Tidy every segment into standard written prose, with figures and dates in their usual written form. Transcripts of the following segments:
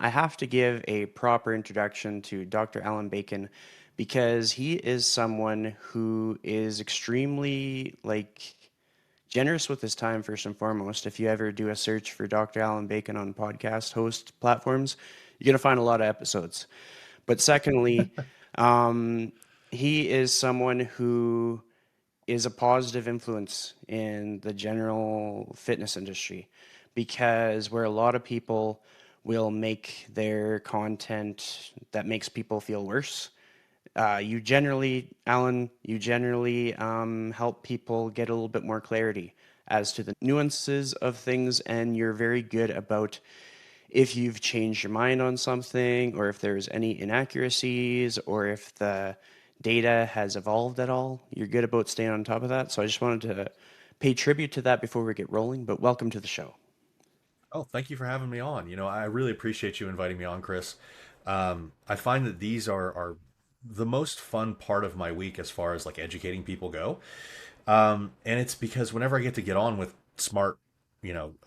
I have to give a proper introduction to Dr. Allan Bacon because he is someone who is extremely generous with his time first and foremost. If you ever do a search for Dr. Allan Bacon on podcast host platforms, you're going to find a lot of episodes. But secondly, um, he is someone who is a positive influence in the general fitness industry because where a lot of people will make their content that makes people feel worse, you generally, Alan, you generally help people get a little bit more clarity as to the nuances of things, and you're very good about if you've changed your mind on something, or if there's any inaccuracies, or if the data has evolved at all. You're good about staying on top of that. So I just wanted to pay tribute to that before we get rolling, but welcome to the show. Oh, thank you for having me on. I really appreciate you inviting me on, Chris. I find that these are the most fun part of my week as far as like educating people go. And it's because whenever I get on with smart,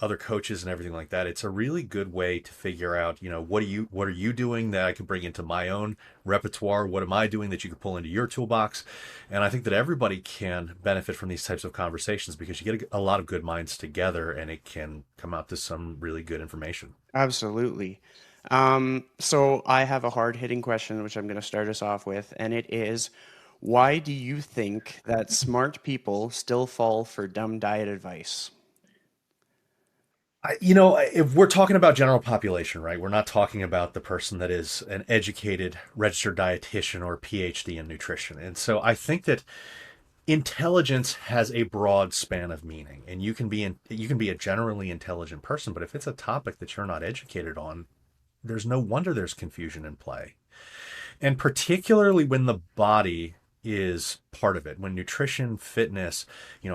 other coaches and everything like that, it's a really good way to figure out, what are you doing that I can bring into my own repertoire? What am I doing that you could pull into your toolbox? And I think that everybody can benefit from these types of conversations because you get a lot of good minds together and it can come out to some really good information. Absolutely. So I have a hard hitting question, which I'm going to start us off with, and it is why do you think that smart people still fall for dumb diet advice? If we're talking about general population, right, we're not talking about the person that is an educated registered dietitian or PhD in nutrition. And so I think that intelligence has a broad span of meaning, and you can be a generally intelligent person, but if it's a topic that you're not educated on, there's no wonder there's confusion in play. And particularly when the body is part of it, when nutrition, fitness,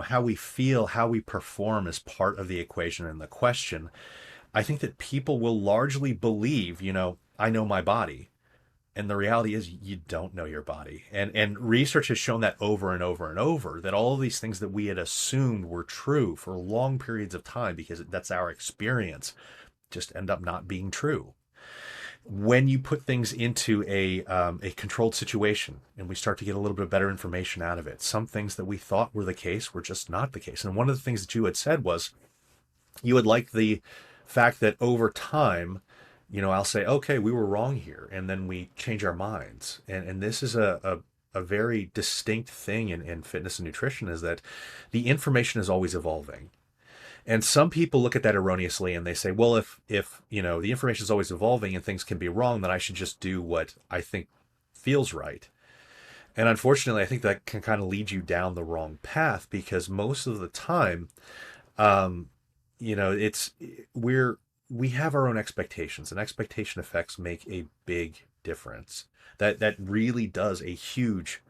how we feel, how we perform is part of the equation and the question, I think that people will largely believe, I know my body. And the reality is you don't know your body. And research has shown that over and over and over that all of these things that we had assumed were true for long periods of time because that's our experience just end up not being true. When you put things into a controlled situation and we start to get a little bit better information out of it, some things that we thought were the case were just not the case. And one of the things that you had said was you would like the fact that over time, I'll say, okay, we were wrong here. And then we change our minds. And this is a very distinct thing in fitness and nutrition is that the information is always evolving. And some people look at that erroneously and they say, well, if the information is always evolving and things can be wrong, then I should just do what I think feels right. And unfortunately, I think that can kind of lead you down the wrong path because most of the time, um, it's we have our own expectations, and expectation effects make a big difference. That really does a huge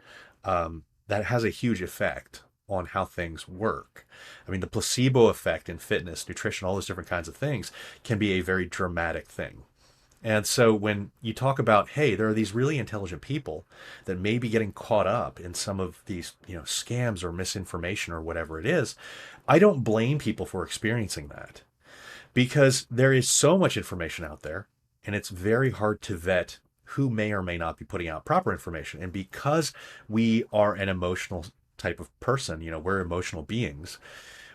that has a huge effect on how things work. I mean, the placebo effect in fitness, nutrition, all those different kinds of things can be a very dramatic thing. And so when you talk about, hey, there are these really intelligent people that may be getting caught up in some of these, scams or misinformation or whatever it is, I don't blame people for experiencing that because there is so much information out there and it's very hard to vet who may or may not be putting out proper information. And because we are an emotional type of person, we're emotional beings,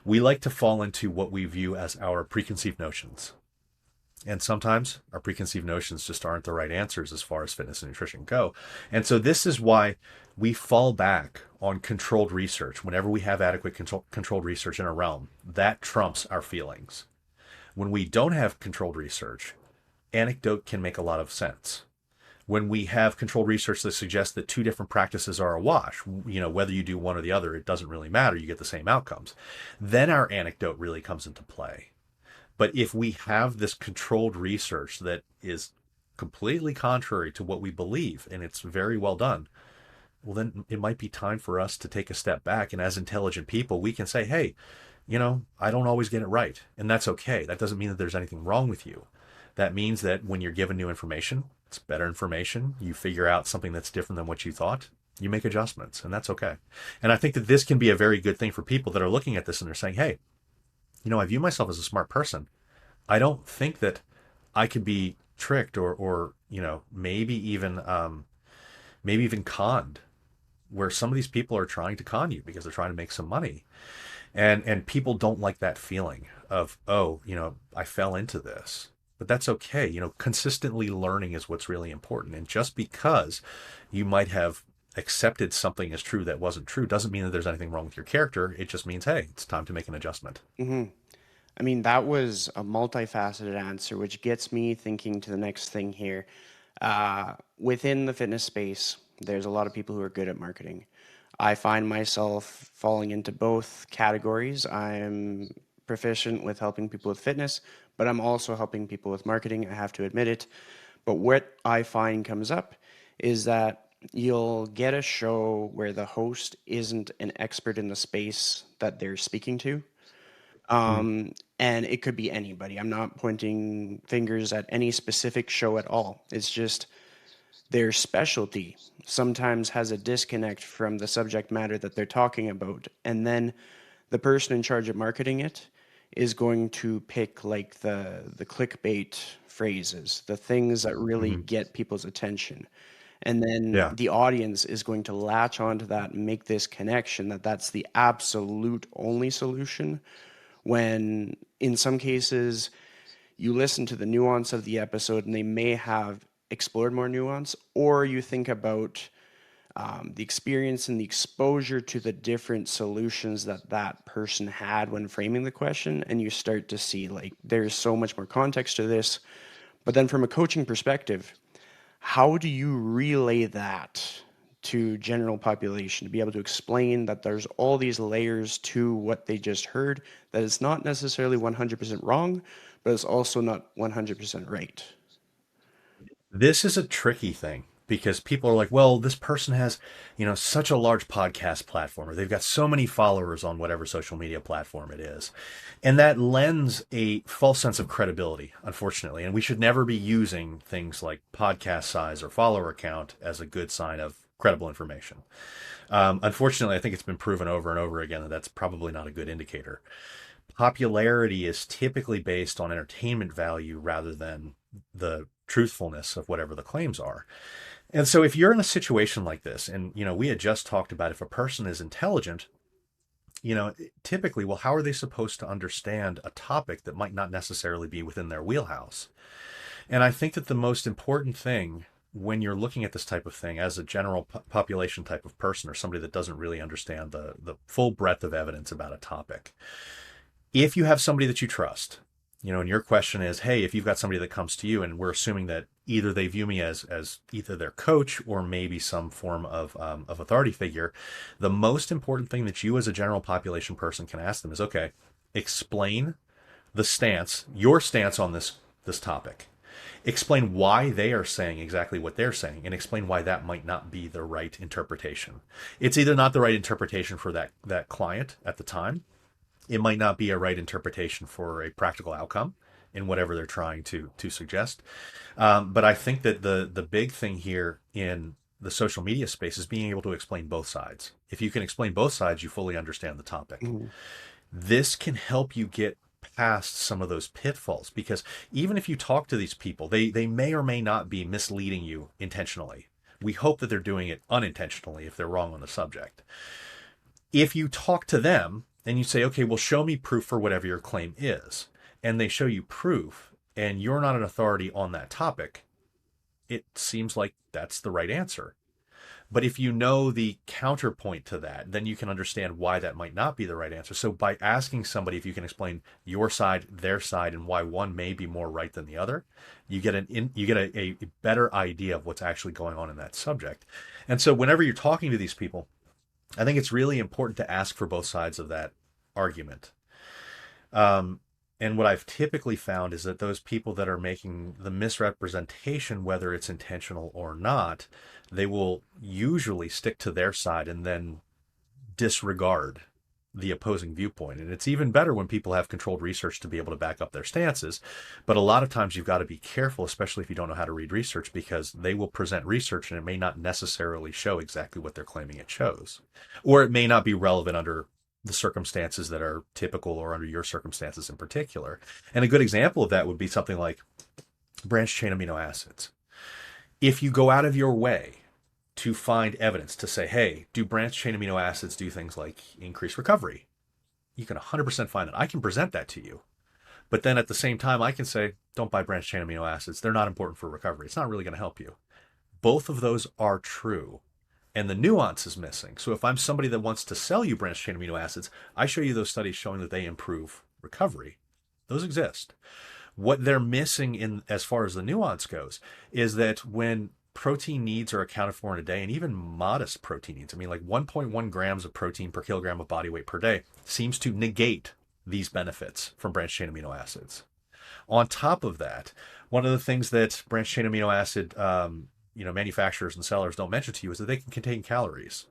we like to fall into what we view as our preconceived notions. And sometimes our preconceived notions just aren't the right answers as far as fitness and nutrition go. And so this is why we fall back on controlled research. Whenever we have adequate controlled research in a realm, that trumps our feelings. When we don't have controlled research, anecdote can make a lot of sense. When we have controlled research that suggests that two different practices are a wash, whether you do one or the other, it doesn't really matter. You get the same outcomes. Then our anecdote really comes into play. But if we have this controlled research that is completely contrary to what we believe, and it's very well done, well, then it might be time for us to take a step back. And as intelligent people, we can say, hey, I don't always get it right. And that's okay. That doesn't mean that there's anything wrong with you. That means that when you're given new information, it's better information, you figure out something that's different than what you thought, you make adjustments, and that's okay. And I think that this can be a very good thing for people that are looking at this and they're saying, hey, I view myself as a smart person. I don't think that I could be tricked or maybe even conned, where some of these people are trying to con you because they're trying to make some money. And people don't like that feeling of, oh, I fell into this. But that's okay. Consistently learning is what's really important. And just because you might have accepted something as true that wasn't true doesn't mean that there's anything wrong with your character. It just means, hey, it's time to make an adjustment. Hmm. I mean, that was a multifaceted answer, which gets me thinking to the next thing here. Within the fitness space, there's a lot of people who are good at marketing. I find myself falling into both categories. I'm proficient with helping people with fitness, but I'm also helping people with marketing. I have to admit it. But what I find comes up is that you'll get a show where the host isn't an expert in the space that they're speaking to. Mm. And it could be anybody. I'm not pointing fingers at any specific show at all. It's just their specialty sometimes has a disconnect from the subject matter that they're talking about. And then the person in charge of marketing it is going to pick like the clickbait phrases, the things that really Hmm. get people's attention. And then Yeah. the audience is going to latch onto that and make this connection that that's the absolute only solution, when in some cases you listen to the nuance of the episode and they may have explored more nuance, or you think about the experience and the exposure to the different solutions that that person had when framing the question, and you start to see like there's so much more context to this. But then from a coaching perspective, how do you relay that to general population to be able to explain that there's all these layers to what they just heard, that it's not necessarily 100% wrong, but it's also not 100% right? This is a tricky thing because people are like, well, this person has, such a large podcast platform, or they've got so many followers on whatever social media platform it is. And that lends a false sense of credibility, unfortunately. And we should never be using things like podcast size or follower count as a good sign of credible information. Unfortunately, I think it's been proven over and over again that that's probably not a good indicator. Popularity is typically based on entertainment value rather than the truthfulness of whatever the claims are. And so if you're in a situation like this, and we had just talked about if a person is intelligent, typically, well, how are they supposed to understand a topic that might not necessarily be within their wheelhouse? And I think that the most important thing when you're looking at this type of thing as a general population type of person or somebody that doesn't really understand the full breadth of evidence about a topic, if you have somebody that you trust, and your question is, hey, if you've got somebody that comes to you, and we're assuming that either they view me as either their coach or maybe some form of authority figure, the most important thing that you as a general population person can ask them is, okay, explain your stance on this topic. Explain why they are saying exactly what they're saying, and explain why that might not be the right interpretation. It's either not the right interpretation for that client at the time, it might not be a right interpretation for a practical outcome in whatever they're trying to suggest. But I think that the big thing here in the social media space is being able to explain both sides. If you can explain both sides, you fully understand the topic. Mhm. This can help you get past some of those pitfalls, because even if you talk to these people, they may or may not be misleading you intentionally. We hope that they're doing it unintentionally if they're wrong on the subject. If you talk to them and you say, okay, well, show me proof for whatever your claim is, and they show you proof, and you're not an authority on that topic, it seems like that's the right answer. But if you know the counterpoint to that, then you can understand why that might not be the right answer. So by asking somebody if you can explain your side, their side, and why one may be more right than the other, you get a better idea of what's actually going on in that subject. And so whenever you're talking to these people, I think it's really important to ask for both sides of that argument. Um, and what I've typically found is that those people that are making the misrepresentation, whether it's intentional or not, they will usually stick to their side and then disregard the opposing viewpoint. And it's even better when people have controlled research to be able to back up their stances. But a lot of times you've got to be careful, especially if you don't know how to read research, because they will present research and it may not necessarily show exactly what they're claiming it shows. Or it may not be relevant under the circumstances that are typical or under your circumstances in particular. And a good example of that would be something like, branched chain amino acids. If you go out of your way to find evidence to say, hey, do branched chain amino acids do things like increase recovery? You can 100% find it. I can present that to you. But then at the same time, I can say, don't buy branched chain amino acids. They're not important for recovery. It's not really going to help you. Both of those are true. And the nuance is missing. So if I'm somebody that wants to sell you branched chain amino acids, I show you those studies showing that they improve recovery. Those exist. What they're missing in as far as the nuance goes is that when protein needs are accounted for in a day, and even modest protein needs, I mean, like 1.1 grams of protein per kilogram of body weight per day, seems to negate these benefits from branched chain amino acids. On top of that, one of the things that branched chain amino acid manufacturers and sellers don't mention to you is that they can contain calories.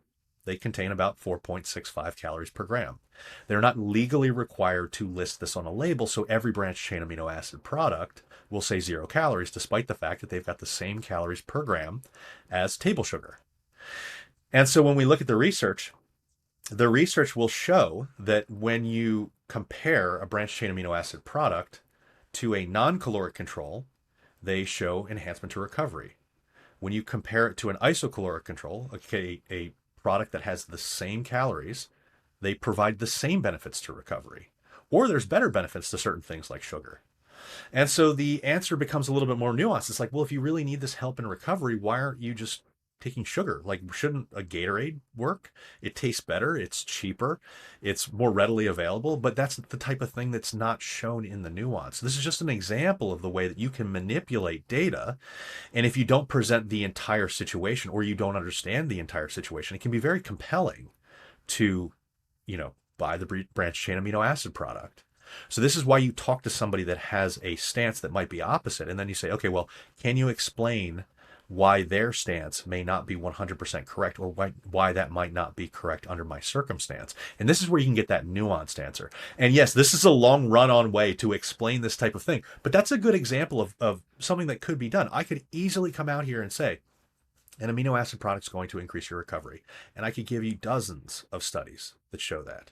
They contain about 4.65 calories per gram. They're not legally required to list this on a label, so every branched chain amino acid product will say 0 calories, despite the fact that they've got the same calories per gram as table sugar. And so when we look at the research will show that when you compare a branched chain amino acid product to a non-caloric control, they show enhancement to recovery. When you compare it to an isocaloric control, a product that has the same calories, they provide the same benefits to recovery. Or there's better benefits to certain things like sugar. And so the answer becomes a little bit more nuanced. It's like, well, if you really need this help in recovery, why aren't you just taking sugar? Like, shouldn't a Gatorade work? It tastes better, it's cheaper, it's more readily available, but that's the type of thing that's not shown in the nuance. This is just an example of the way that you can manipulate data. And if you don't present the entire situation or you don't understand the entire situation, it can be very compelling to, buy the branched chain amino acid product. So this is why you talk to somebody that has a stance that might be opposite. And then you say, okay, well, can you explain why their stance may not be 100% correct, or why that might not be correct under my circumstance? And this is where you can get that nuanced answer. And yes, this is a long run on way to explain this type of thing, but that's a good example of something that could be done. I could easily come out here and say, an amino acid product is going to increase your recovery. And I could give you dozens of studies that show that.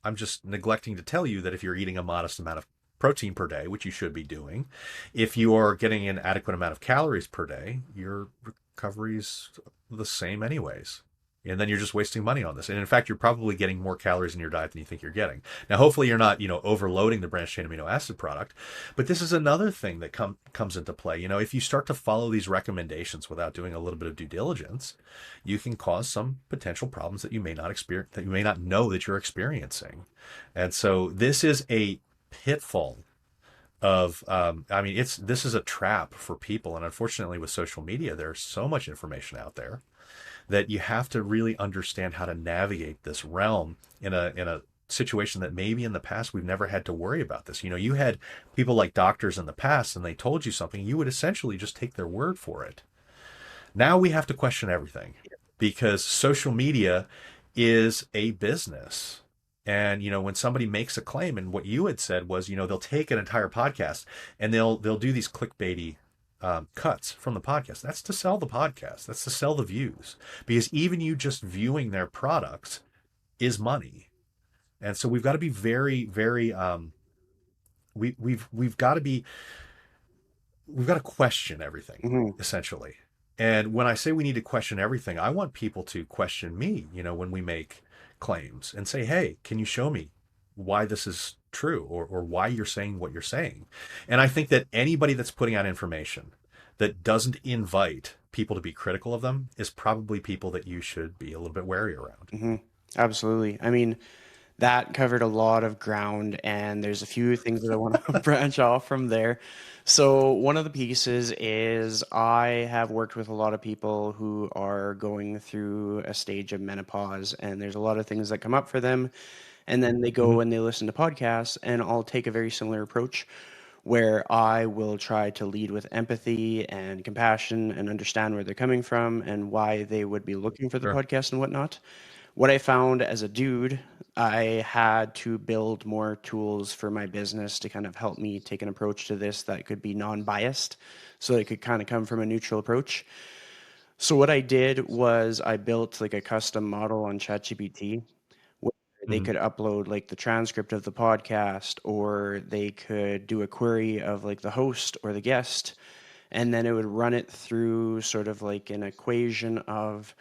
I'm just neglecting to tell you that if you're eating a modest amount of protein per day, which you should be doing, if you are getting an adequate amount of calories per day, your recovery's the same anyways. And then you're just wasting money on this. And in fact, you're probably getting more calories in your diet than you think you're getting. Now, hopefully you're not, overloading the branched chain amino acid product, but this is another thing that comes into play. If you start to follow these recommendations without doing a little bit of due diligence, you can cause some potential problems that you may not experience, that you may not know that you're experiencing. And so this is a pitfall of this is a trap for people. And unfortunately with social media, there's so much information out there that you have to really understand how to navigate this realm in a situation that maybe in the past we've never had to worry about this. You had people like doctors in the past, and they told you something, you would essentially just take their word for it. Now we have to question everything because social media is a business. And when somebody makes a claim, and what you had said was, they'll take an entire podcast and they'll do these clickbaity cuts from the podcast. That's to sell the podcast. That's to sell the views, because even you just viewing their products is money. And so we've got to be very, very we've got to be we've got to question everything Hmm. essentially. And when I say we need to question everything, I want people to question me, when we make claims and say, hey, can you show me why this is true, or why you're saying what you're saying? And I think that anybody that's putting out information that doesn't invite people to be critical of them is probably people that you should be a little bit wary around. Hmm. Absolutely. I mean, that covered a lot of ground, and there's a few things that I want to branch off from there. So, one of the pieces is I have worked with a lot of people who are going through a stage of menopause, and there's a lot of things that come up for them. And then they Mm-hmm. go and they listen to podcasts, and I'll take a very similar approach where I will try to lead with empathy and compassion and understand where they're coming from and why they would be looking for the Sure. podcast and whatnot. What I found as a dude, I had to build more tools for my business to kind of help me take an approach to this that could be non-biased, so it could kind of come from a neutral approach. So what I did was I built like a custom model on ChatGPT where they Mm-hmm. could upload like the transcript of the podcast, or they could do a query of like the host or the guest, and then it would run it through sort of like an equation of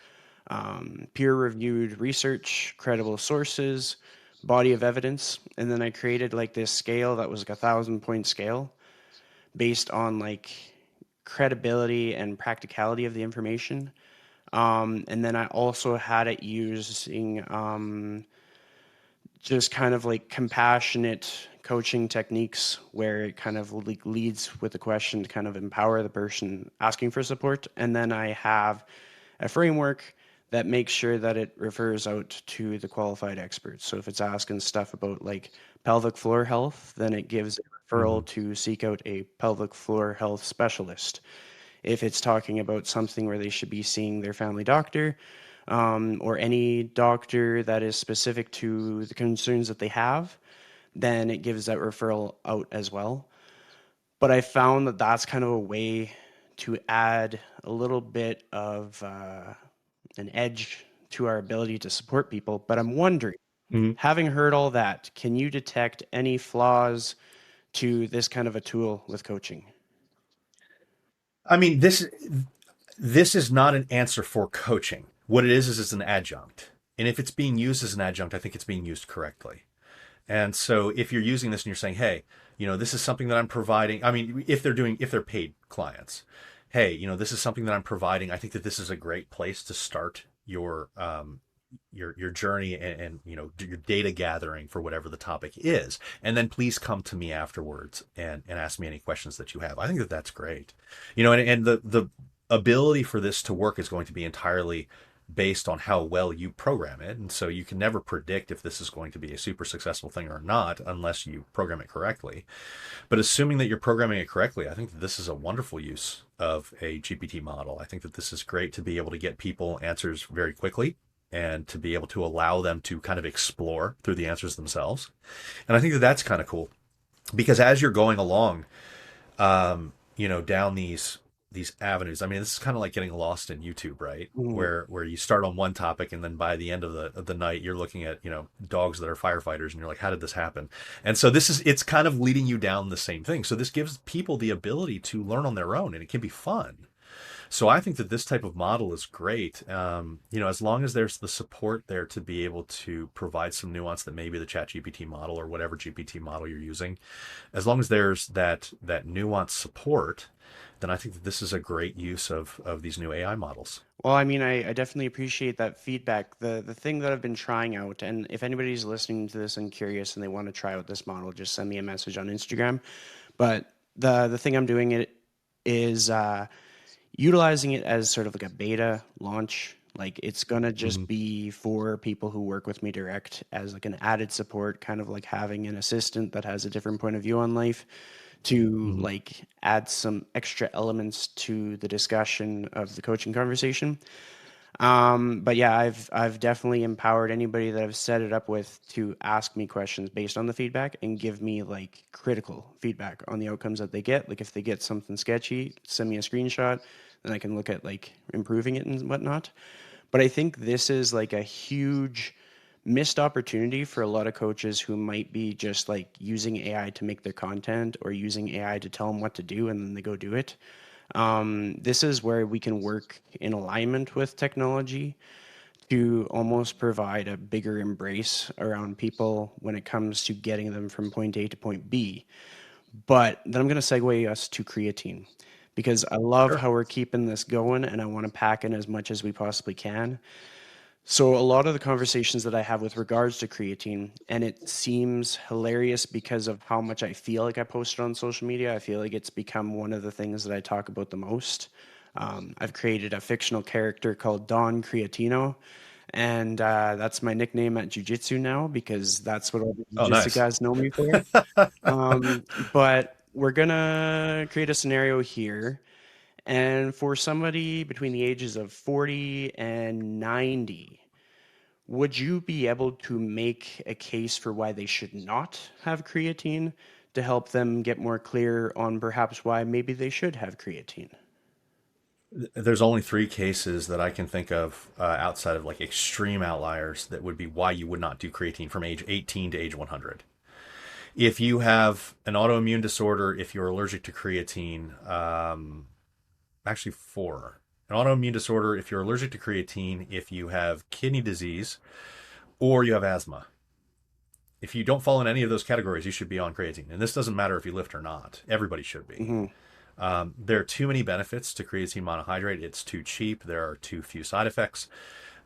peer-reviewed research, credible sources, body of evidence, and then I created like this scale that was like 1,000 point scale based on like credibility and practicality of the information. And then I also had it using just kind of like compassionate coaching techniques where it kind of like leads with a question to kind of empower the person asking for support. And then I have a framework that makes sure that it refers out to the qualified experts. So if it's asking stuff about like pelvic floor health, then it gives a Hmm. referral to seek out a pelvic floor health specialist. If it's talking about something where they should be seeing their family doctor, or any doctor that is specific to the concerns that they have, then it gives that referral out as well. But I found that that's kind of a way to add a little bit of an edge to our ability to support people. But I'm wondering, Hmm. having heard all that, can you detect any flaws to this kind of a tool with coaching? I mean, this is not an answer for coaching. What it is it's an adjunct. And if it's being used as an adjunct, I think it's being used correctly. And so if you're using this and you're saying, hey, this is something that I'm providing. I mean, if they're paid clients, hey, this is something that I'm providing. I think that this is a great place to start your journey and your data gathering for whatever the topic is, and then please come to me afterwards and ask me any questions that you have. I think that that's great. And the ability for this to work is going to be entirely based on how well you program it. And so you can never predict if this is going to be a super successful thing or not unless you program it correctly. But assuming that you're programming it correctly, I think that this is a wonderful use of a GPT model. I think that this is great to be able to get people answers very quickly and to be able to allow them to kind of explore through the answers themselves. And I think that that's kind of cool because as you're going along, down these avenues. I mean, this is kind of like getting lost in YouTube, right? Mm. Where you start on one topic and then by the end of the night you're looking at, dogs that are firefighters and you're like, how did this happen? And so it's kind of leading you down the same thing. So this gives people the ability to learn on their own and it can be fun. So I think that this type of model is great. As long as there's the support there to be able to provide some nuance that maybe the Chat GPT model or whatever GPT model you're using, as long as there's that nuance support, then I think that this is a great use of these new AI models. Well, I mean, I definitely appreciate that feedback. The thing that I've been trying out, and if anybody's listening to this and curious and they want to try out this model, just send me a message on Instagram. But the thing I'm doing it is utilizing it as sort of like a beta launch. Like it's gonna Hmm. just be for people who work with me direct as like an added support, kind of like having an assistant that has a different point of view on life to Hmm. like add some extra elements to the discussion of the coaching conversation. But yeah, I've definitely empowered anybody that I've set it up with to ask me questions based on the feedback and give me like critical feedback on the outcomes that they get. Like if they get something sketchy, send me a screenshot, then I can look at like improving it and whatnot. But I think this is like a huge missed opportunity for a lot of coaches who might be just like using AI to make their content or using AI to tell them what to do and then they go do it. This is where we can work in alignment with technology to almost provide a bigger embrace around people when it comes to getting them from point A to point B. But then I'm going to segue us to creatine because I love Sure. how we're keeping this going and I want to pack in as much as we possibly can. So a lot of the conversations that I have with regards to creatine, and it seems hilarious because of how much I feel like I post it on social media. I feel like it's become one of the things that I talk about the most. I've created a fictional character called Don Creatino, and that's my nickname at Jiu-Jitsu now because that's what all the Oh, Jiu-Jitsu nice. guys know me for. But we're gonna create a scenario here, and for somebody between the ages of 40 and 90, would you be able to make a case for why they should not have creatine to help them get more clear on perhaps why maybe they should have creatine? There's only three cases that I can think of outside of like extreme outliers that would be why you would not do creatine from age 18 to age 100. If you have an autoimmune disorder, if you're allergic to creatine, actually four. An autoimmune disorder, if you're allergic to creatine, if you have kidney disease, or you have asthma. If you don't fall in any of those categories, you should be on creatine. And this doesn't matter if you lift or not. Everybody should be. Hmm. There are too many benefits to creatine monohydrate. It's too cheap. There are too few side effects.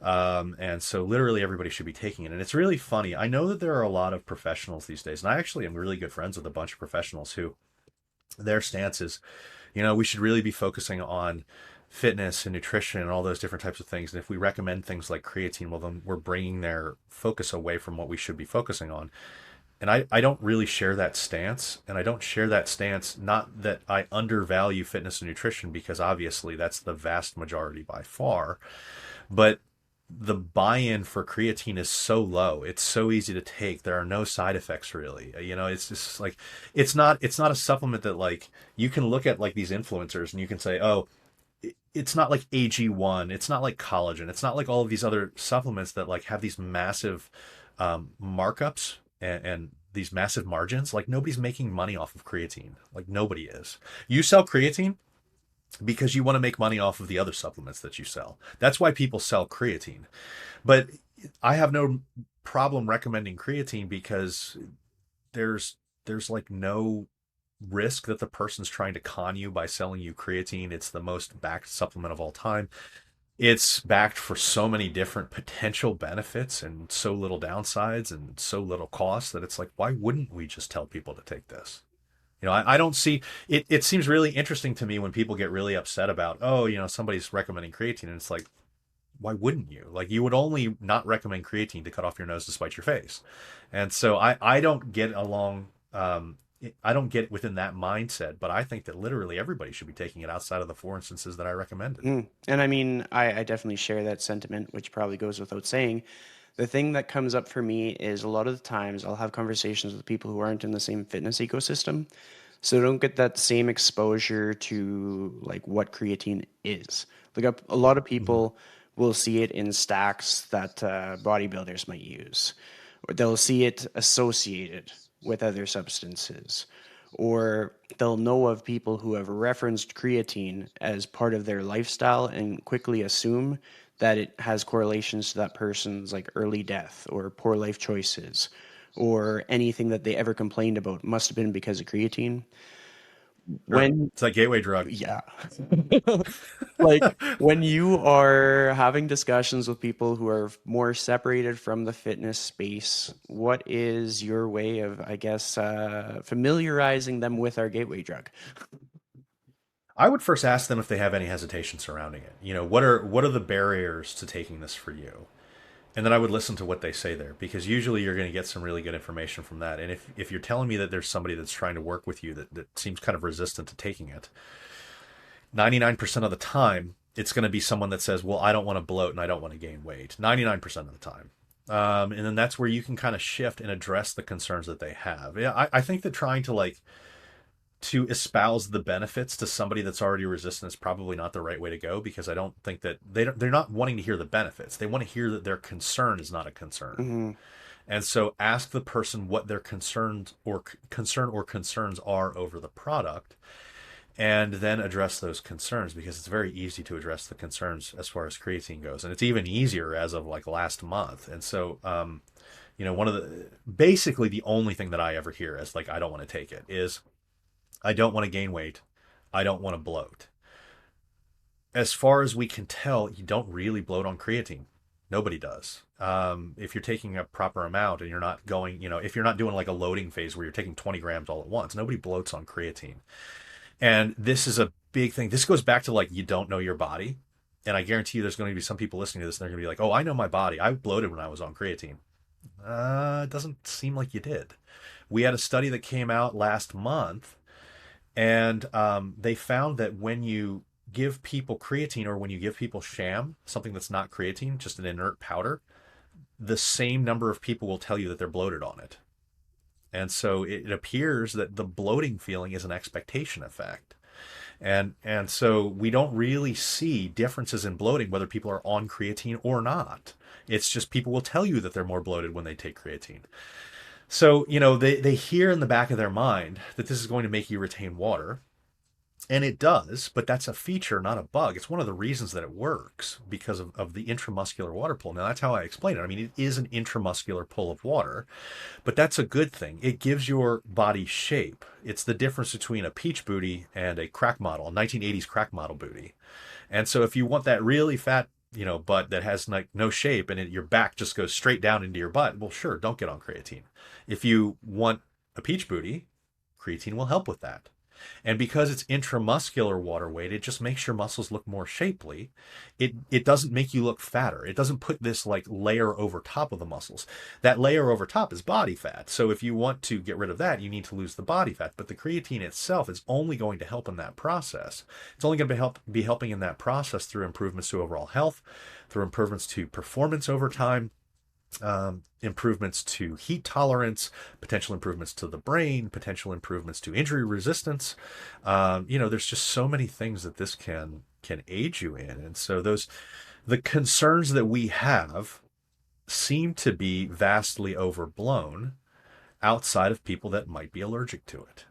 And so literally everybody should be taking it. And it's really funny. I know that there are a lot of professionals these days, and I actually am really good friends with a bunch of professionals who their stance is, we should really be focusing on fitness and nutrition and all those different types of things. And if we recommend things like creatine, well, then we're bringing their focus away from what we should be focusing on. And I don't really share that stance. And I don't share that stance, not that I undervalue fitness and nutrition, because obviously that's the vast majority by far. But the buy-in for creatine is so low. It's so easy to take. There are no side effects really. It's just like it's not a supplement that like you can look at like these influencers and you can say, "Oh, it's not like AG1, it's not like collagen, it's not like all of these other supplements that like have these massive markups and these massive margins. Like nobody's making money off of creatine. Like nobody is. You sell creatine because you want to make money off of the other supplements that you sell. That's why people sell creatine. But I have no problem recommending creatine because there's like no risk that the person's trying to con you by selling you creatine. It's the most backed supplement of all time. It's backed for so many different potential benefits and so little downsides and so little cost that it's like, why wouldn't we just tell people to take this? I don't see it. It seems really interesting to me when people get really upset about, oh, somebody's recommending creatine. And it's like, why wouldn't you? Like, you would only not recommend creatine to cut off your nose to spite your face. And so I don't get along. I don't get within that mindset, but I think that literally everybody should be taking it outside of the four instances that I recommended. Mm. And I mean, I definitely share that sentiment, which probably goes without saying. The thing that comes up for me is a lot of the times I'll have conversations with people who aren't in the same fitness ecosystem. So they don't get that same exposure to like what creatine is. Like a lot of Mm-hmm. people will see it in stacks that bodybuilders might use, or they'll see it associated with other substances, or they'll know of people who have referenced creatine as part of their lifestyle and quickly assume that it has correlations to that person's like early death or poor life choices or anything that they ever complained about must have been because of creatine. Sure. When, It's like gateway drug. yeah, like when you are having discussions with people who are more separated from the fitness space, what is your way of, I guess, familiarizing them with our gateway drug? I would first ask them if they have any hesitation surrounding it. What are the barriers to taking this for you? And then I would listen to what they say there, because usually you're going to get some really good information from that. And if you're telling me that there's somebody that's trying to work with you that seems kind of resistant to taking it, 99% of the time, it's going to be someone that says, well, I don't want to bloat and I don't want to gain weight. 99% of the time. And then that's where you can kind of shift and address the concerns that they have. Yeah, I think that trying to like to espouse the benefits to somebody that's already resistant is probably not the right way to go, because I don't think that they're not wanting to hear the benefits. They want to hear that their concern is not a concern. Hmm. And so ask the person what their concern or concerns are over the product, and then address those concerns, because it's very easy to address the concerns as far as creatine goes. And it's even easier as of like last month. And so, one of the basically the only thing that I ever hear as like, I don't want to take it is I don't want to gain weight. I don't want to bloat. As far as we can tell, you don't really bloat on creatine. Nobody does. If you're taking a proper amount and you're not going, if you're not doing like a loading phase where you're taking 20 grams all at once, nobody bloats on creatine. And this is a big thing. This goes back to like, you don't know your body. And I guarantee you there's going to be some people listening to this and they're going to be like, oh, I know my body. I bloated when I was on creatine. It doesn't seem like you did. We had a study that came out last month, and they found that when you give people creatine, or when you give people sham, something that's not creatine, just an inert powder, the same number of people will tell you that they're bloated on it. And so it appears that the bloating feeling is an expectation effect. And so we don't really see differences in bloating whether people are on creatine or not. It's just people will tell you that they're more bloated when they take creatine. So, they hear in the back of their mind that this is going to make you retain water. And it does, but that's a feature, not a bug. It's one of the reasons that it works because of the intramuscular water pull. Now, that's how I explain it. I mean, it is an intramuscular pull of water, but that's a good thing. It gives your body shape. It's the difference between a peach booty and a crack model, a 1980s crack model booty. And so if you want that really fat, butt that has like no shape and your back just goes straight down into your butt, well, sure, don't get on creatine. If you want a peach booty, creatine will help with that. And because it's intramuscular water weight, it just makes your muscles look more shapely. It doesn't make you look fatter. It doesn't put this like layer over top of the muscles. That layer over top is body fat. So if you want to get rid of that, you need to lose the body fat. But the creatine itself is only going to help in that process. It's only going to be helping in that process through improvements to overall health, through improvements to performance over time, improvements to heat tolerance, potential improvements to the brain, potential improvements to injury resistance. There's just so many things that this can aid you in, and so the concerns that we have seem to be vastly overblown outside of people that might be allergic to it.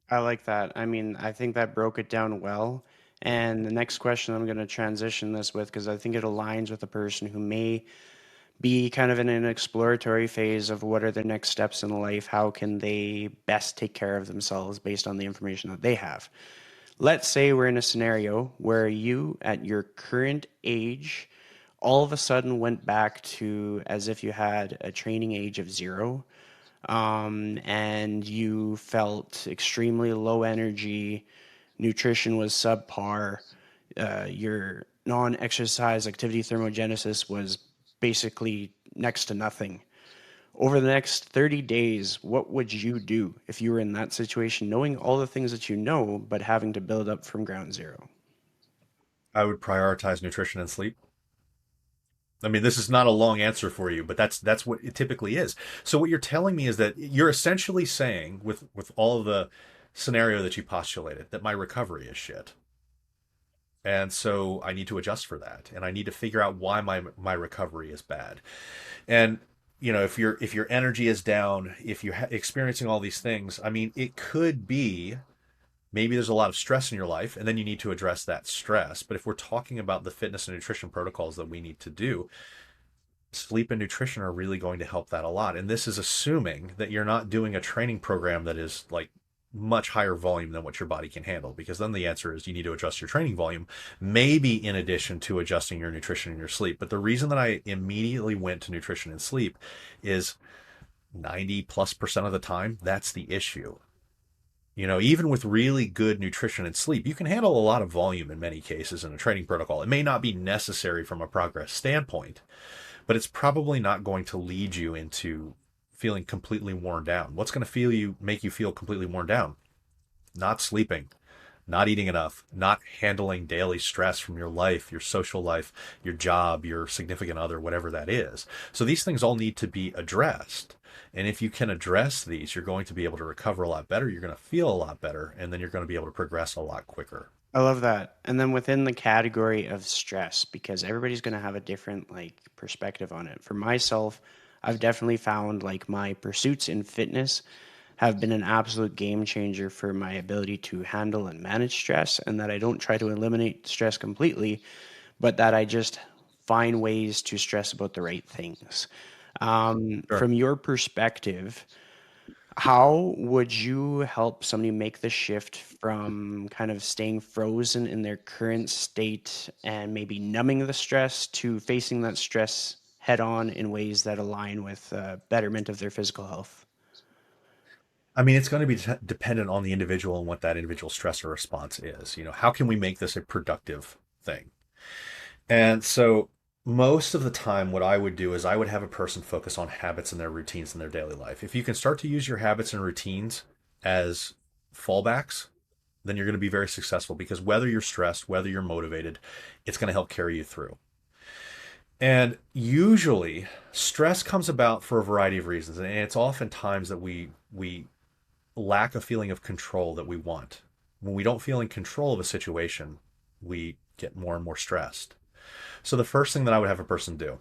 I like that. I mean, I think that broke it down well. And the next question I'm going to transition this with, because I think it aligns with a person who may be kind of in an exploratory phase of what are their next steps in life, how can they best take care of themselves based on the information that they have. Let's say we're in a scenario where you, at your current age, all of a sudden went back to as if you had a training age of 0, and you felt extremely low energy, nutrition was subpar, your non exercise activity thermogenesis was basically next to nothing. Over the next 30 days, what would you do if you were in that situation, knowing all the things that you know, but having to build up from ground zero? I would prioritize nutrition and sleep. I mean, this is not a long answer for you, but that's what it typically is. So what you're telling me is that you're essentially saying, with all of the scenario that you postulated, that my recovery is shit. And so I need to adjust for that, and I need to figure out why my recovery is bad. And if your energy is down, if you're experiencing all these things, I mean, it could be maybe there's a lot of stress in your life, and then you need to address that stress. But if we're talking about the fitness and nutrition protocols that we need to do, sleep and nutrition are really going to help that a lot. And this is assuming that you're not doing a training program that is like much higher volume than what your body can handle, because then the answer is you need to adjust your training volume, maybe in addition to adjusting your nutrition and your sleep. But the reason that I immediately went to nutrition and sleep is 90+% of the time, that's the issue. Even with really good nutrition and sleep, you can handle a lot of volume in many cases in a training protocol. It may not be necessary from a progress standpoint, but it's probably not going to lead you into feeling completely worn down. What's going to make you feel completely worn down? Not sleeping, not eating enough, not handling daily stress from your life, your social life, your job, your significant other, whatever that is. So these things all need to be addressed. And if you can address these, you're going to be able to recover a lot better. You're going to feel a lot better, and then you're going to be able to progress a lot quicker. I love that. And then within the category of stress, because everybody's going to have a different perspective on it. For myself, I've definitely found like my pursuits in fitness have been an absolute game changer for my ability to handle and manage stress, and that I don't try to eliminate stress completely, but that I just find ways to stress about the right things. Sure. From your perspective, how would you help somebody make the shift from kind of staying frozen in their current state and maybe numbing the stress to facing that stress head on in ways that align with betterment of their physical health? I mean, it's going to be dependent on the individual and what that individual stressor response is. How can we make this a productive thing? And so most of the time, what I would do is I would have a person focus on habits and their routines in their daily life. If you can start to use your habits and routines as fallbacks, then you're going to be very successful, because whether you're stressed, whether you're motivated, it's going to help carry you through. And usually stress comes about for a variety of reasons. And it's oftentimes that we lack a feeling of control that we want. When we don't feel in control of a situation, we get more and more stressed. So the first thing that I would have a person do,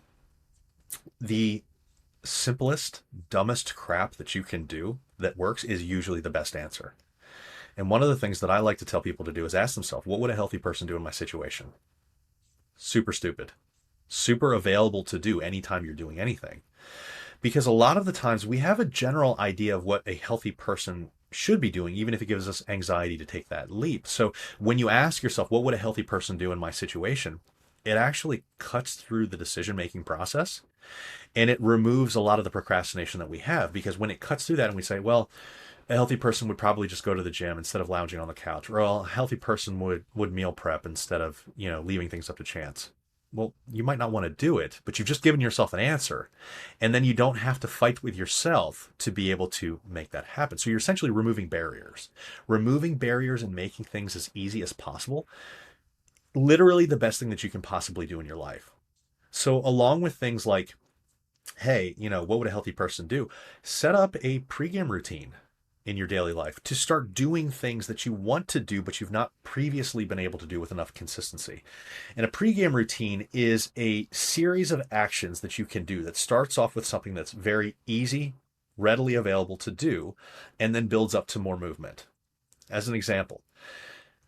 the simplest, dumbest crap that you can do that works is usually the best answer. And one of the things that I like to tell people to do is ask themselves, what would a healthy person do in my situation? Super stupid, super available to do anytime you're doing anything. Because a lot of the times we have a general idea of what a healthy person should be doing, even if it gives us anxiety to take that leap. So when you ask yourself, what would a healthy person do in my situation? It actually cuts through the decision making process and it removes a lot of the procrastination that we have. Because when it cuts through that and we say, well, a healthy person would probably just go to the gym instead of lounging on the couch, or a healthy person would meal prep instead of, leaving things up to chance. Well, you might not want to do it, but you've just given yourself an answer. And then you don't have to fight with yourself to be able to make that happen. So you're essentially removing barriers and making things as easy as possible. Literally the best thing that you can possibly do in your life. So along with things like, hey, what would a healthy person do? Set up a pregame routine in your daily life to start doing things that you want to do, but you've not previously been able to do with enough consistency. And a pregame routine is a series of actions that you can do that starts off with something that's very easy, readily available to do, and then builds up to more movement. As an example,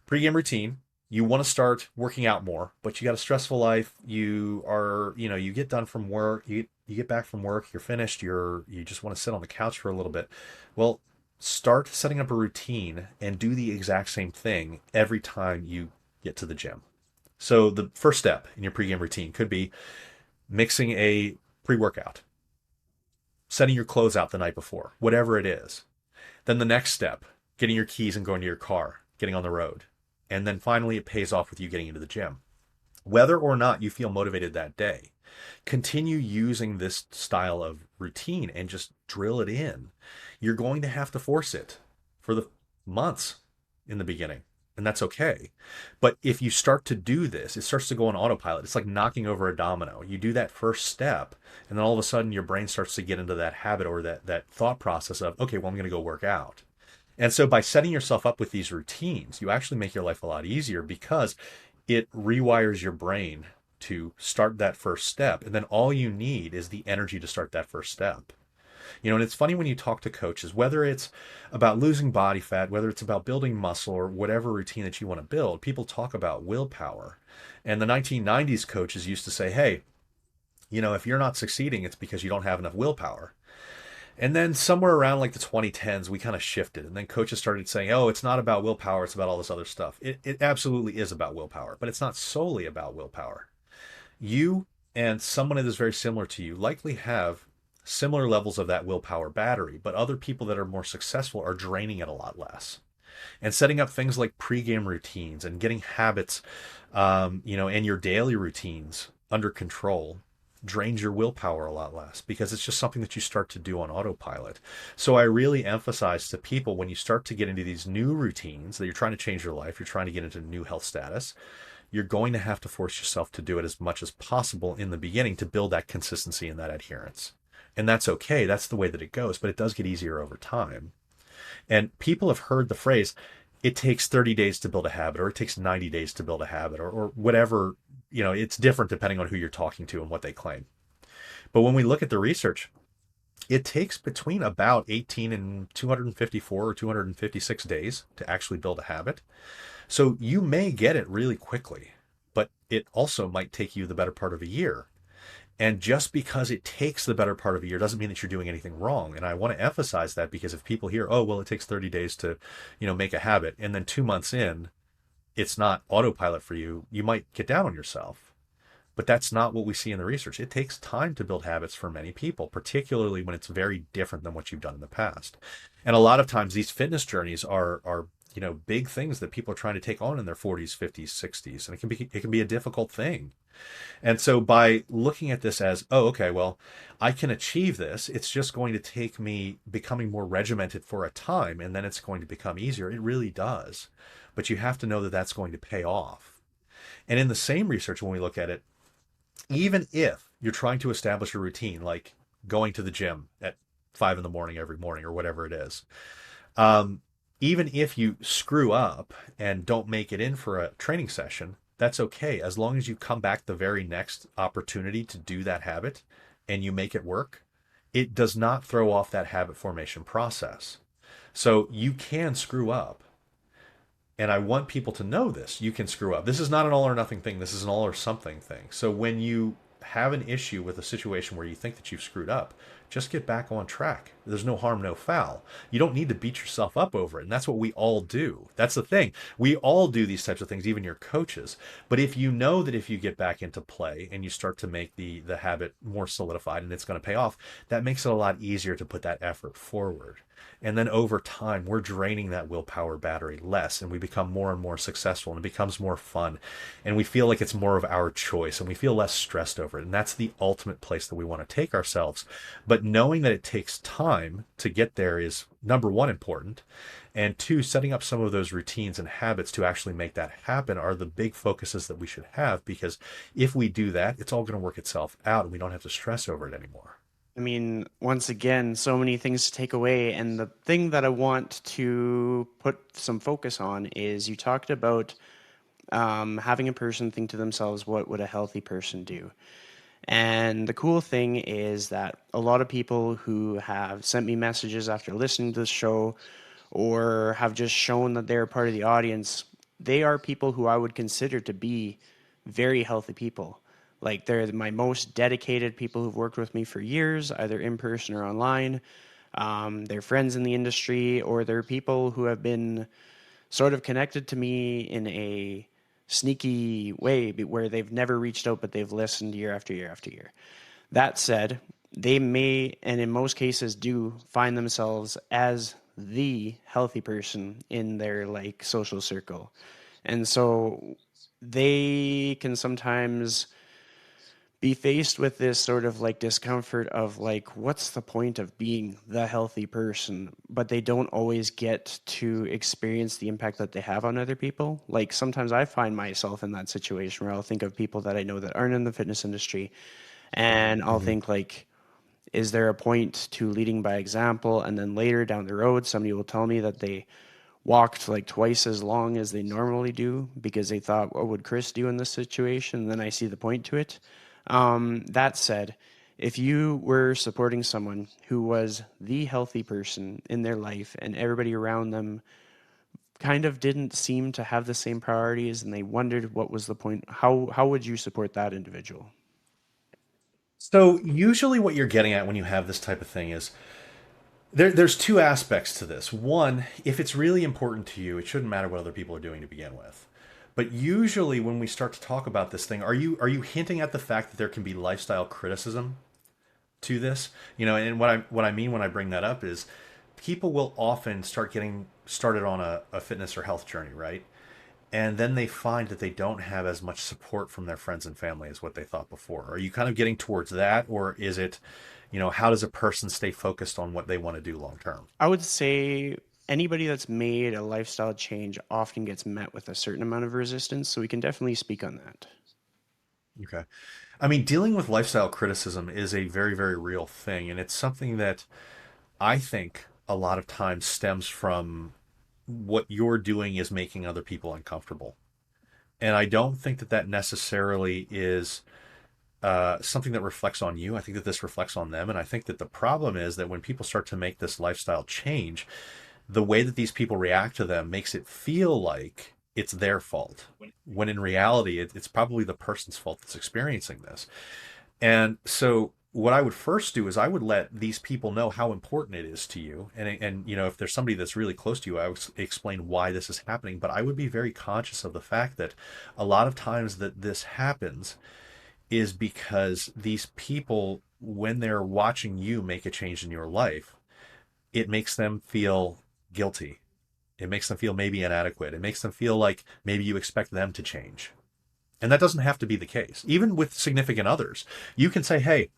pregame routine, you want to start working out more, but you got a stressful life. You are, you get done from work, you get back from work, you're finished, you just want to sit on the couch for a little bit. Well, start setting up a routine and do the exact same thing every time you get to the gym. So the first step in your pregame routine could be mixing a pre-workout, setting your clothes out the night before, whatever it is. Then the next step, getting your keys and going to your car, getting on the road. And then finally, it pays off with you getting into the gym. Whether or not you feel motivated that day, continue using this style of routine and just drill it in. You're going to have to force it for the months in the beginning, and that's okay. But if you start to do this, it starts to go on autopilot. It's like knocking over a domino. You do that first step, and then all of a sudden your brain starts to get into that habit or that thought process of, okay, well, I'm going to go work out. And so by setting yourself up with these routines, you actually make your life a lot easier because it rewires your brain to start that first step. And then all you need is the energy to start that first step. And it's funny when you talk to coaches, whether it's about losing body fat, whether it's about building muscle or whatever routine that you want to build, people talk about willpower. And the 1990s coaches used to say, hey, if you're not succeeding, it's because you don't have enough willpower. And then somewhere around like the 2010s, we kind of shifted. And then coaches started saying, oh, it's not about willpower. It's about all this other stuff. It absolutely is about willpower, but it's not solely about willpower. You and someone that is very similar to you likely have similar levels of that willpower battery, but other people that are more successful are draining it a lot less. And setting up things like pregame routines and getting habits, and your daily routines under control drains your willpower a lot less because it's just something that you start to do on autopilot. So I really emphasize to people when you start to get into these new routines that you're trying to change your life, you're trying to get into new health status, you're going to have to force yourself to do it as much as possible in the beginning to build that consistency and that adherence. And that's okay. That's the way that it goes, but it does get easier over time. And people have heard the phrase, it takes 30 days to build a habit, or it takes 90 days to build a habit, or whatever. It's different depending on who you're talking to and what they claim. But when we look at the research, it takes between about 18 and 254 or 256 days to actually build a habit. So you may get it really quickly, but it also might take you the better part of a year. And just because it takes the better part of a year doesn't mean that you're doing anything wrong. And I want to emphasize that because if people hear, oh, well, it takes 30 days to, make a habit, and then 2 months in, it's not autopilot for you, you might get down on yourself. But that's not what we see in the research. It takes time to build habits for many people, particularly when it's very different than what you've done in the past. And a lot of times these fitness journeys are big things that people are trying to take on in their 40s, 50s, 60s. And it can be a difficult thing. And so by looking at this as, oh, okay, well, I can achieve this. It's just going to take me becoming more regimented for a time, and then it's going to become easier. It really does. But you have to know that that's going to pay off. And in the same research, when we look at it, even if you're trying to establish a routine, like going to the gym at 5 a.m. every morning or whatever it is, even if you screw up and don't make it in for a training session, that's okay. As long as you come back the very next opportunity to do that habit and you make it work, it does not throw off that habit formation process. So you can screw up, And I want people to know this. You can screw up. This is not an all or nothing thing. This is an all or something thing. So when you have an issue with a situation where you think that you've screwed up, just get back on track. There's no harm, no foul. You don't need to beat yourself up over it. And that's what we all do. That's the thing. We all do these types of things, even your coaches. But if you know that if you get back into play and you start to make the habit more solidified and it's going to pay off, that makes it a lot easier to put that effort forward. And then over time, we're draining that willpower battery less and we become more and more successful and it becomes more fun. And we feel like it's more of our choice and we feel less stressed over it. And that's the ultimate place that we want to take ourselves. But knowing that it takes time to get there is number one, important. And two, setting up some of those routines and habits to actually make that happen are the big focuses that we should have, because if we do that, it's all going to work itself out and we don't have to stress over it anymore. I mean, once again, so many things to take away. And the thing that I want to put some focus on is you talked about having a person think to themselves, what would a healthy person do? And the cool thing is that a lot of people who have sent me messages after listening to the show or have just shown that they're part of the audience, they are people who I would consider to be very healthy people. Like they're my most dedicated people who've worked with me for years, either in person or online. They're friends in the industry, or they're people who have been sort of connected to me in a sneaky way where they've never reached out, but they've listened year after year after year. That said, they may, and in most cases do, find themselves as the healthy person in their like social circle. And so they can sometimes be faced with this sort of like discomfort of like, what's the point of being the healthy person? But they don't always get to experience the impact that they have on other people. Like sometimes I find myself in that situation where I'll think of people that I know that aren't in the fitness industry, and I'll Mhm. think like, is there a point to leading by example? And then later down the road, somebody will tell me that they walked like twice as long as they normally do because they thought, what would Chris do in this situation? And then I see the point to it. That said, if you were supporting someone who was the healthy person in their life and everybody around them kind of didn't seem to have the same priorities and they wondered what was the point, how would you support that individual? So usually what you're getting at when you have this type of thing is there's two aspects to this. One, if it's really important to you, it shouldn't matter what other people are doing to begin with. But usually when we start to talk about this thing, are you hinting at the fact that there can be lifestyle criticism to this? And what I mean when I bring that up is people will often start getting started on a fitness or health journey, right? And then they find that they don't have as much support from their friends and family as what they thought before. Are you kind of getting towards that, or is it, how does a person stay focused on what they want to do long term? I would say anybody that's made a lifestyle change often gets met with a certain amount of resistance, so we can definitely speak on that. Okay. I mean, dealing with lifestyle criticism is a very, very real thing. And it's something that I think a lot of times stems from what you're doing is making other people uncomfortable. And I don't think that that necessarily is something that reflects on you. I think that this reflects on them. And I think that the problem is that when people start to make this lifestyle change, the way that these people react to them makes it feel like it's their fault. When in reality, it's probably the person's fault that's experiencing this. And so what I would first do is I would let these people know how important it is to you. And if there's somebody that's really close to you, I would explain why this is happening. But I would be very conscious of the fact that a lot of times that this happens is because these people, when they're watching you make a change in your life, it makes them feel guilty. It makes them feel maybe inadequate. It makes them feel like maybe you expect them to change. And that doesn't have to be the case. Even with significant others, you can say, hey,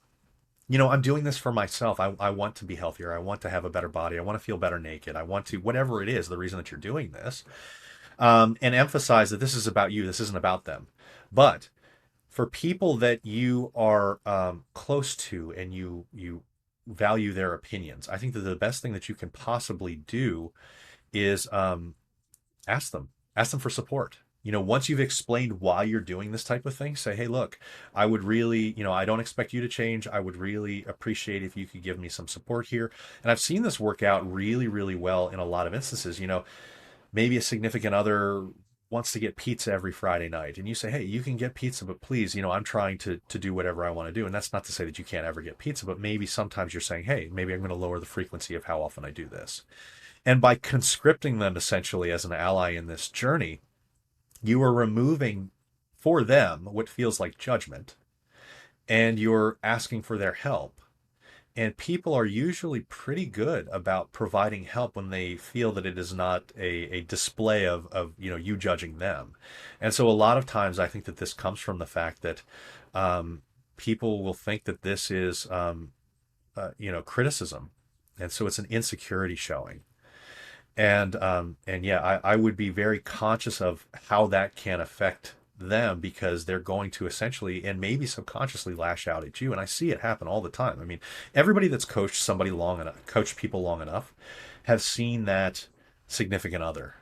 I'm doing this for myself. I want to be healthier. I want to have a better body. I want to feel better naked. I want to, whatever it is, the reason that you're doing this, and emphasize that this is about you. This isn't about them. But for people that you are close to and you value their opinions, I think that the best thing that you can possibly do is ask them for support. Once you've explained why you're doing this type of thing, say, hey, look, I would really, I don't expect you to change. I would really appreciate if you could give me some support here. And I've seen this work out really, really well in a lot of instances. maybe a significant other wants to get pizza every Friday night, and you say, hey, you can get pizza, but please, I'm trying to do whatever I want to do. And that's not to say that you can't ever get pizza, but maybe sometimes you're saying, hey, maybe I'm going to lower the frequency of how often I do this. And by conscripting them essentially as an ally in this journey, you are removing for them what feels like judgment, and you're asking for their help. And people are usually pretty good about providing help when they feel that it is not a display of you judging them. And so a lot of times I think that this comes from the fact that people will think that this is criticism. And so it's an insecurity showing. And yeah, I would be very conscious of how that can affect them, because they're going to essentially and maybe subconsciously lash out at you. And I see it happen all the time. I mean, everybody that's coached people long enough, have seen that significant other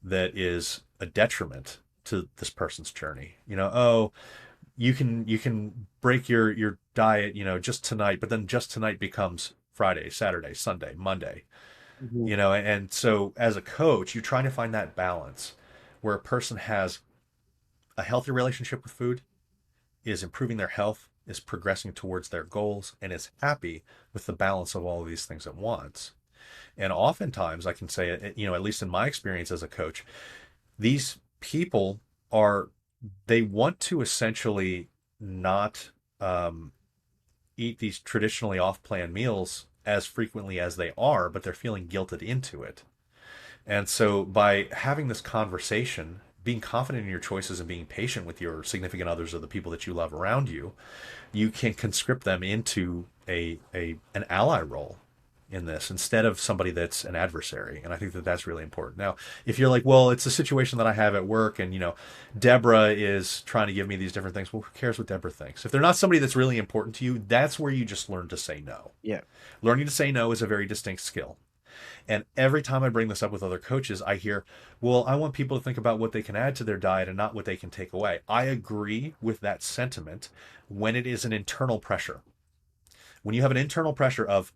that is a detriment to this person's journey. Oh, you can break your diet, just tonight, but then just tonight becomes Friday, Saturday, Sunday, Monday. Hmm. And so as a coach, you're trying to find that balance where a person has a healthy relationship with food, is improving their health, is progressing towards their goals, and is happy with the balance of all of these things at once. And oftentimes, I can say, at least in my experience as a coach, these people are, they want to essentially not eat these traditionally off plan meals as frequently as they are, but they're feeling guilted into it. And so by having this conversation, being confident in your choices and being patient with your significant others or the people that you love around you, you can conscript them into an ally role in this instead of somebody that's an adversary. And I think that that's really important. Now, if you're like, well, it's a situation that I have at work, and Deborah is trying to give me these different things. Well, who cares what Deborah thinks? If they're not somebody that's really important to you, that's where you just learn to say no. Yeah. Learning to say no is a very distinct skill. And every time I bring this up with other coaches, I hear, well, I want people to think about what they can add to their diet and not what they can take away. I agree with that sentiment when it is an internal pressure. When you have an internal pressure of,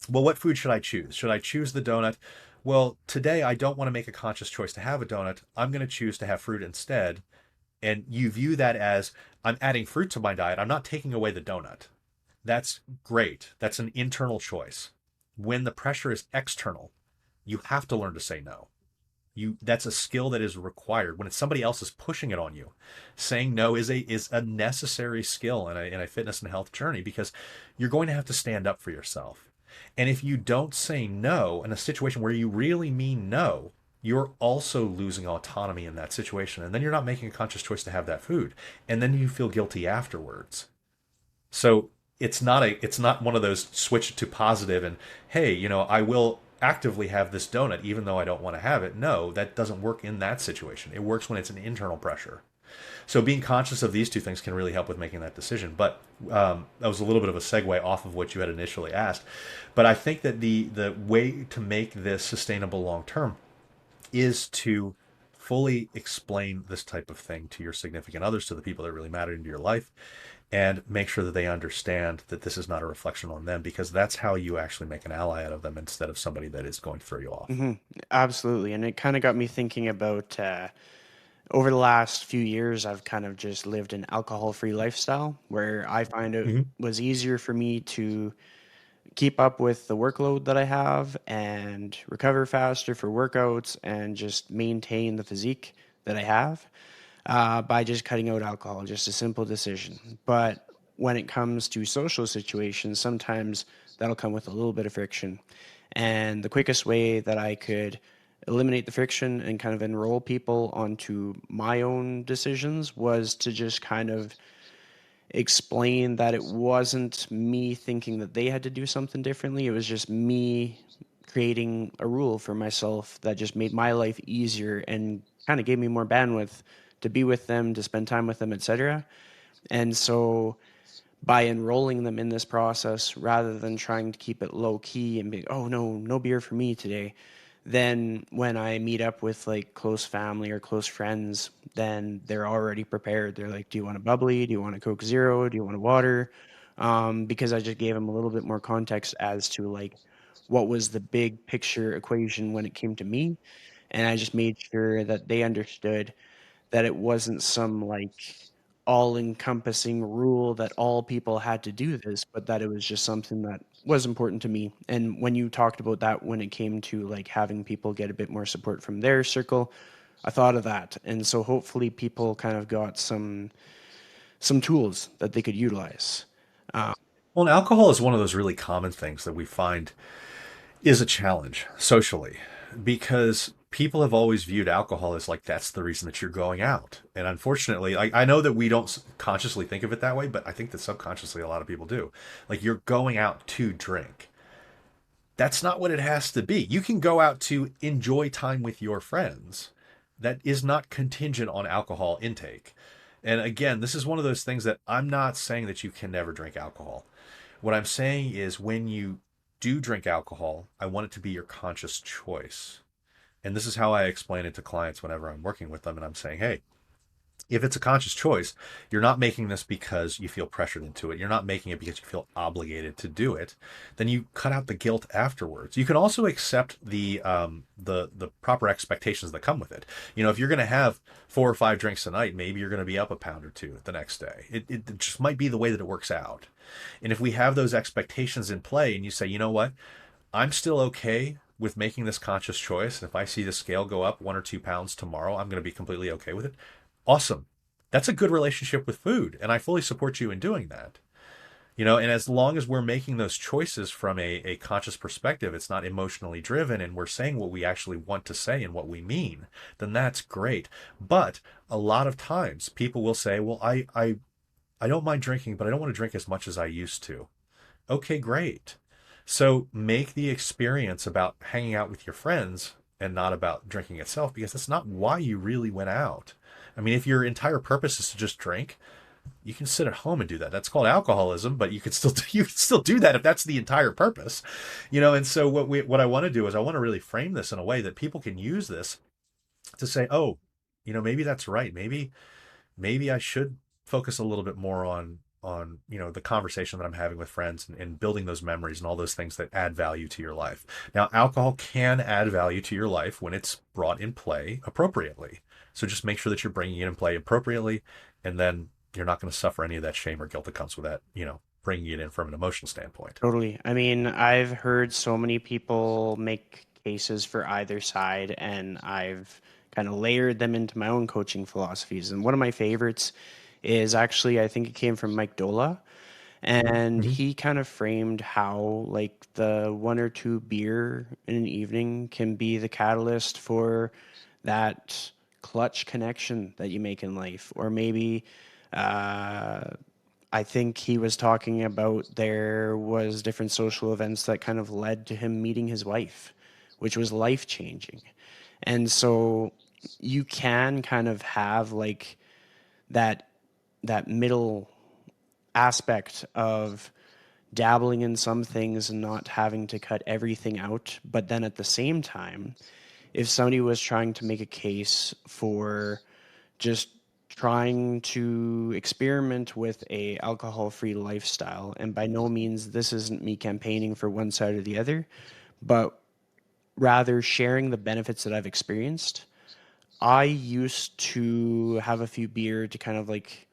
well, what food should I choose? Should I choose the donut? Well, today I don't want to make a conscious choice to have a donut. I'm going to choose to have fruit instead. And you view that as, I'm adding fruit to my diet. I'm not taking away the donut. That's great. That's an internal choice. When the pressure is external, you have to learn to say no. That's a skill that is required. When it's somebody else is pushing it on you, saying no is a necessary skill in a fitness and health journey, because you're going to have to stand up for yourself. And if you don't say no in a situation where you really mean no, you're also losing autonomy in that situation. And then you're not making a conscious choice to have that food. And then you feel guilty afterwards. So it's not one of those switch to positive and, hey, I will actively have this donut even though I don't want to have it. No, that doesn't work in that situation. It works when it's an internal pressure. So being conscious of these two things can really help with making that decision. But that was a little bit of a segue off of what you had initially asked. But I think that the way to make this sustainable long term is to fully explain this type of thing to your significant others, to the people that really matter into your life, and make sure that they understand that this is not a reflection on them, because that's how you actually make an ally out of them instead of somebody that is going to throw you off. Hmm. Absolutely. And it kind of got me thinking about over the last few years, I've kind of just lived an alcohol-free lifestyle where I find it Mm-hmm. was easier for me to keep up with the workload that I have and recover faster for workouts and just maintain the physique that I have by just cutting out alcohol. Just a simple decision. But when it comes to social situations, sometimes that'll come with a little bit of friction. And the quickest way that I could eliminate the friction and kind of enroll people onto my own decisions was to just kind of explain that it wasn't me thinking that they had to do something differently. It was just me creating a rule for myself that just made my life easier and kind of gave me more bandwidth to be with them, to spend time with them, etc. And so by enrolling them in this process rather than trying to keep it low key and be, oh no, no beer for me today, then when I meet up with like close family or close friends, then they're already prepared. They're like, do you want a bubbly? Do you want a Coke Zero? Do you want a water? Because I just gave them a little bit more context as to like what was the big picture equation when it came to me. And I just made sure that they understood that it wasn't some like all encompassing rule that all people had to do this, but that it was just something that was important to me. And when you talked about that, when it came to like having people get a bit more support from their circle, I thought of that. And so hopefully people kind of got some tools that they could utilize. Well, and alcohol is one of those really common things that we find is a challenge socially because people have always viewed alcohol as like that's the reason that you're going out. And unfortunately, I know that we don't consciously think of it that way, but I think that subconsciously a lot of people do. Like you're going out to drink. That's not what it has to be. You can go out to enjoy time with your friends. That is not contingent on alcohol intake. And again, this is one of those things that I'm not saying that you can never drink alcohol. What I'm saying is when you do drink alcohol, I want it to be your conscious choice. And this is how I explain it to clients whenever I'm working with them and I'm saying, hey, if it's a conscious choice, you're not making this because you feel pressured into it. You're not making it because you feel obligated to do it. Then you cut out the guilt afterwards. You can also accept the proper expectations that come with it. You know, if you're going to have 4 or 5 drinks a night, maybe you're going to be up a pound or two the next day. It just might be the way that it works out. And if we have those expectations in play, and you say, you know what, I'm still okay with making this conscious choice. And if I see the scale go up 1 or 2 pounds tomorrow, I'm going to be completely okay with it. Awesome. That's a good relationship with food. And I fully support you in doing that. You know, and as long as we're making those choices from a conscious perspective, it's not emotionally driven and we're saying what we actually want to say and what we mean, then that's great. But a lot of times people will say, well, I don't mind drinking, but I don't want to drink as much as I used to. Okay, great. So make the experience about hanging out with your friends and not about drinking itself, because that's not why you really went out. I mean, if your entire purpose is to just drink, you can sit at home and do that. That's called alcoholism, but you could still you could still do that if that's the entire purpose, you know. And so what I want to do is I want to really frame this in a way that people can use this to say, oh, you know, maybe that's right. Maybe I should focus a little bit more on you know the conversation that I'm having with friends and building those memories and all those things that add value to your life. Now, alcohol can add value to your life when it's brought in play appropriately. So just make sure that you're bringing it in play appropriately, and then you're not going to suffer any of that shame or guilt that comes with that. You know, bringing it in from an emotional standpoint. Totally. I mean, I've heard so many people make cases for either side, and I've kind of layered them into my own coaching philosophies. And one of my favorites is actually, I think it came from Mike Dola, and Mm-hmm. he kind of framed how like the 1 or 2 beer in an evening can be the catalyst for that clutch connection that you make in life, or maybe uh, I think he was talking about there was different social events that kind of led to him meeting his wife, which was life changing. And so you can kind of have like that that middle aspect of dabbling in some things and not having to cut everything out. But then at the same time, if somebody was trying to make a case for just trying to experiment with a alcohol-free lifestyle, and by no means this isn't me campaigning for one side or the other, but rather sharing the benefits that I've experienced. I used to have a few beer to kind of like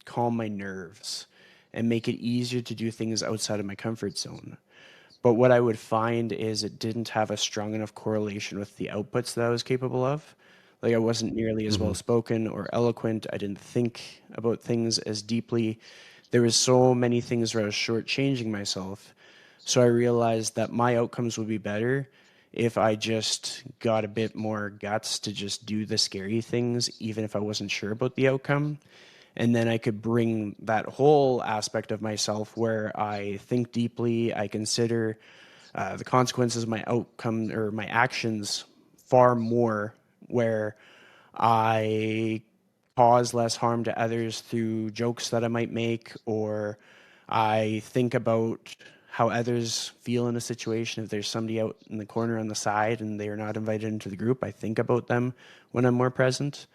calm my nerves and make it easier to do things outside of my comfort zone. But what I would find is it didn't have a strong enough correlation with the outputs that I was capable of. Like I wasn't nearly as well Mm-hmm. spoken or eloquent. I didn't think about things as deeply. There was so many things where I was shortchanging myself. So I realized that my outcomes would be better if I just got a bit more guts to just do the scary things, even if I wasn't sure about the outcome. And then I could bring that whole aspect of myself where I think deeply, I consider the consequences of my outcome or my actions far more, where I cause less harm to others through jokes that I might make, or I think about how others feel in a situation. If there's somebody out in the corner on the side and they are not invited into the group, I think about them when I'm more present.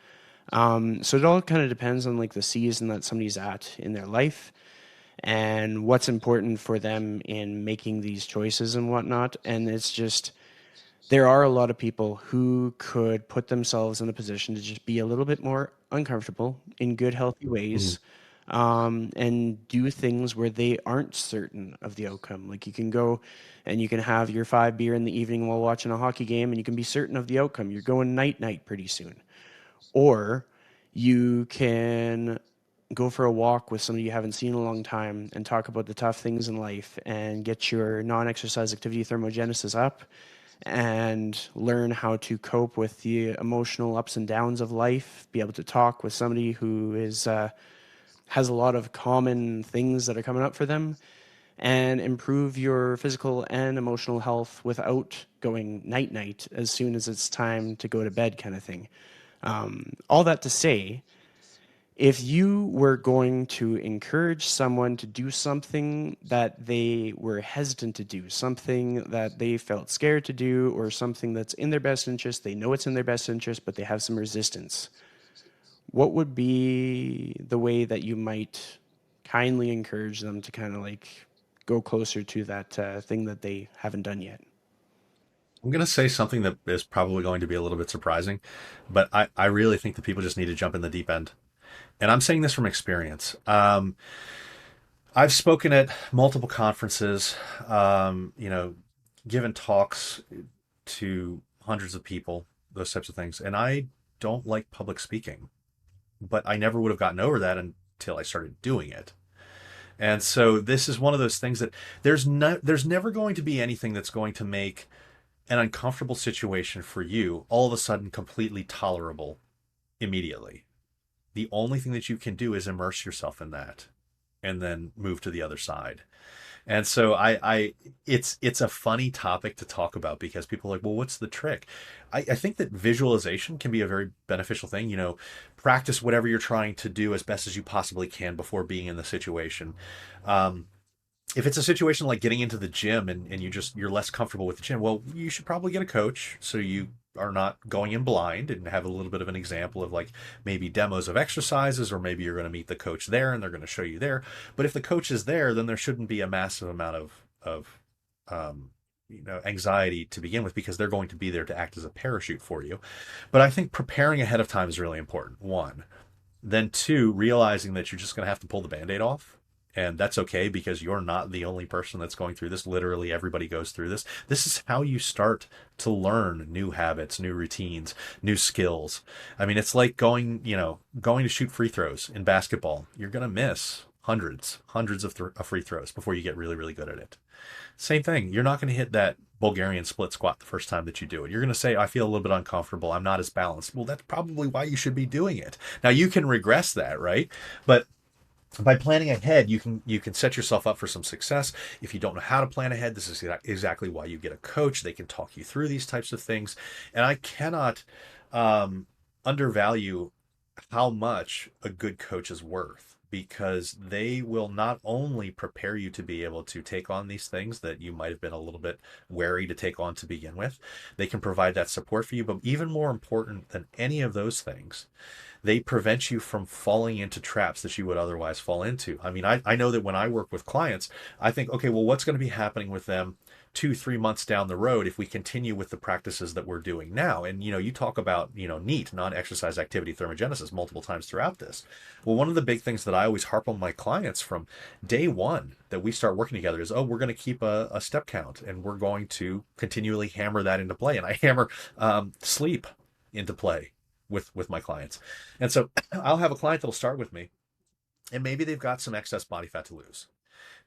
So it all kind of depends on like the season that somebody's at in their life and what's important for them in making these choices and whatnot. And it's just there are a lot of people who could put themselves in a position to just be a little bit more uncomfortable in good, healthy Mhm. ways, and do things where they aren't certain of the outcome. Like you can go and you can have your 5 beer in the evening while watching a hockey game, and you can be certain of the outcome. You're going night night pretty soon. Or you can go for a walk with somebody you haven't seen in a long time and talk about the tough things in life and get your non exercise activity thermogenesis up and learn how to cope with the emotional ups and downs of life, be able to talk with somebody who has a lot of common things that are coming up for them, and improve your physical and emotional health without going night night as soon as it's time to go to bed, kind of thing. All that to say, if you were going to encourage someone to do something that they were hesitant to do, something that they felt scared to do, or something that's in their best interest, they know it's in their best interest, but they have some resistance, what would be the way that you might kindly encourage them to kind of like go closer to that thing that they haven't done yet? I'm going to say something that is probably going to be a little bit surprising, but I really think that people just need to jump in the deep end. And I'm saying this from experience. I've spoken at multiple conferences, given talks to hundreds of people, those types of things. And I don't like public speaking, but I never would have gotten over that until I started doing it. And so this is one of those things that there's never going to be anything that's going to make an uncomfortable situation for you all of a sudden completely tolerable immediately. The only thing that you can do is immerse yourself in that and then move to the other side. And so it's a funny topic to talk about because people are like, well, what's the trick? I think that visualization can be a very beneficial thing. Practice whatever you're trying to do as best as you possibly can before being in the situation. Um, if it's a situation like getting into the gym and you're less comfortable with the gym, well, you should probably get a coach so you are not going in blind and have a little bit of an example of like maybe demos of exercises, or maybe you're going to meet the coach there and they're going to show you there. But if the coach is there, then there shouldn't be a massive amount of um, anxiety to begin with, because they're going to be there to act as a parachute for you. But I think preparing ahead of time is really important. One, then two, realizing that you're just going to have to pull the band-aid off. And that's okay, because you're not the only person that's going through this. Literally everybody goes through this. This is how you start to learn new habits, new routines, new skills. I mean, it's like going to shoot free throws in basketball. You're going to miss hundreds of free throws before you get really, really good at it. Same thing. You're not going to hit that Bulgarian split squat the first time that you do it. You're going to say, I feel a little bit uncomfortable. I'm not as balanced. Well, that's probably why you should be doing it. Now you can regress that, right? But by planning ahead, you can set yourself up for some success. If you don't know how to plan ahead, this is exactly why you get a coach. They can talk you through these types of things. And I cannot um, undervalue how much a good coach is worth, because they will not only prepare you to be able to take on these things that you might have been a little bit wary to take on to begin with. They can provide that support for you, but even more important than any of those things, they prevent you from falling into traps that you would otherwise fall into. I mean, I know that when I work with clients, I think, okay, well, what's going to be happening with them 2-3 months down the road if we continue with the practices that we're doing now? And you talk about NEAT, non-exercise activity thermogenesis, multiple times throughout this. Well, one of the big things that I always harp on my clients from day one that we start working together is, oh, we're going to keep a step count, and we're going to continually hammer that into play. And I hammer sleep into play with my clients. And so I'll have a client that'll start with me, and maybe they've got some excess body fat to lose.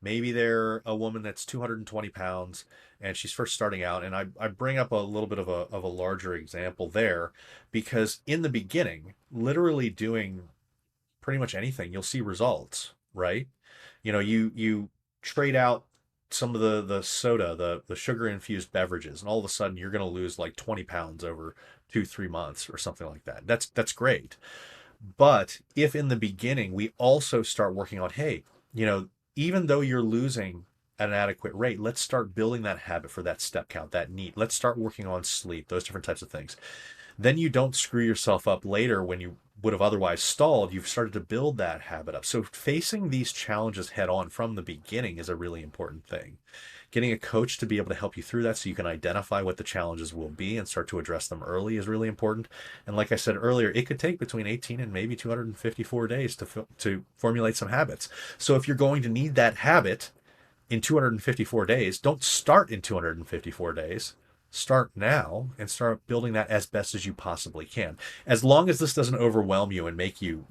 Maybe they're a woman that's 220 pounds and she's first starting out. And I bring up a little bit of a larger example there, because in the beginning, literally doing pretty much anything, you'll see results, right? You trade out some of the soda, the sugar infused beverages, and all of a sudden you're going to lose like 20 pounds over 2-3 months or something like that. That's great. But if in the beginning we also start working on, hey, even though you're losing at an adequate rate, let's start building that habit for that step count, that NEAT. Let's start working on sleep, those different types of things. then you don't screw yourself up later when you would have otherwise stalled. You've started to build that habit up. So facing these challenges head on from the beginning is a really important thing. Getting a coach to be able to help you through that so you can identify what the challenges will be and start to address them early is really important. And like I said earlier, it could take between 18 and maybe 254 days to formulate some habits. So if you're going to need that habit in 254 days, don't start in 254 days. Start now and start building that as best as you possibly can. As long as this doesn't overwhelm you and make you,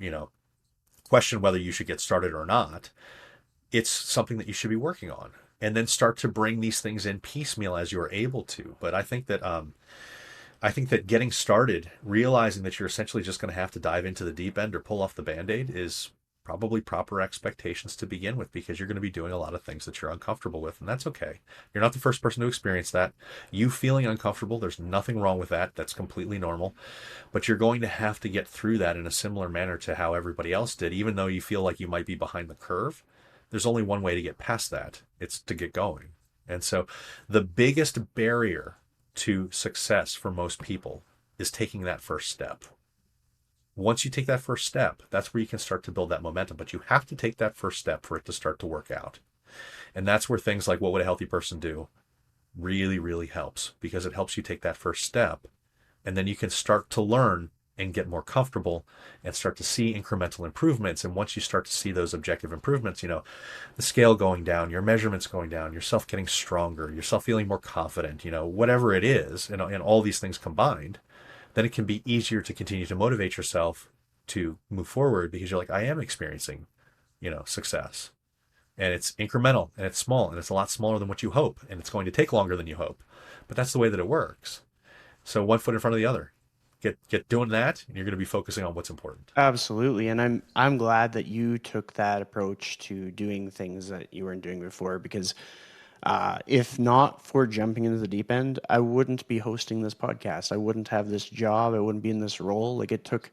question whether you should get started or not, it's something that you should be working on. And then start to bring these things in piecemeal as you're able to. But I think that getting started, realizing that you're essentially just going to have to dive into the deep end or pull off the band-aid is probably proper expectations to begin with, because you're going to be doing a lot of things that you're uncomfortable with, and that's okay. You're not the first person to experience that. You feeling uncomfortable, there's nothing wrong with that. That's completely normal. But you're going to have to get through that in a similar manner to how everybody else did, even though you feel like you might be behind the curve. There's only one way to get past that. It's to get going. And so the biggest barrier to success for most people is taking that first step. Once you take that first step, that's where you can start to build that momentum. But you have to take that first step for it to start to work out. And that's where things like what would a healthy person do really, really helps, because it helps you take that first step. And then you can start to learn and get more comfortable and start to see incremental improvements. And once you start to see those objective improvements, the scale going down, your measurements going down, yourself getting stronger, yourself feeling more confident, whatever it is, and all these things combined, then it can be easier to continue to motivate yourself to move forward, because you're like, I am experiencing, success. And it's incremental and it's small and it's a lot smaller than what you hope. And it's going to take longer than you hope. But that's the way that it works. So one foot in front of the other. Get doing that, and you're going to be focusing on what's important. Absolutely, and I'm glad that you took that approach to doing things that you weren't doing before, because if not for jumping into the deep end, I wouldn't be hosting this podcast. I wouldn't have this job. I wouldn't be in this role. Like, it took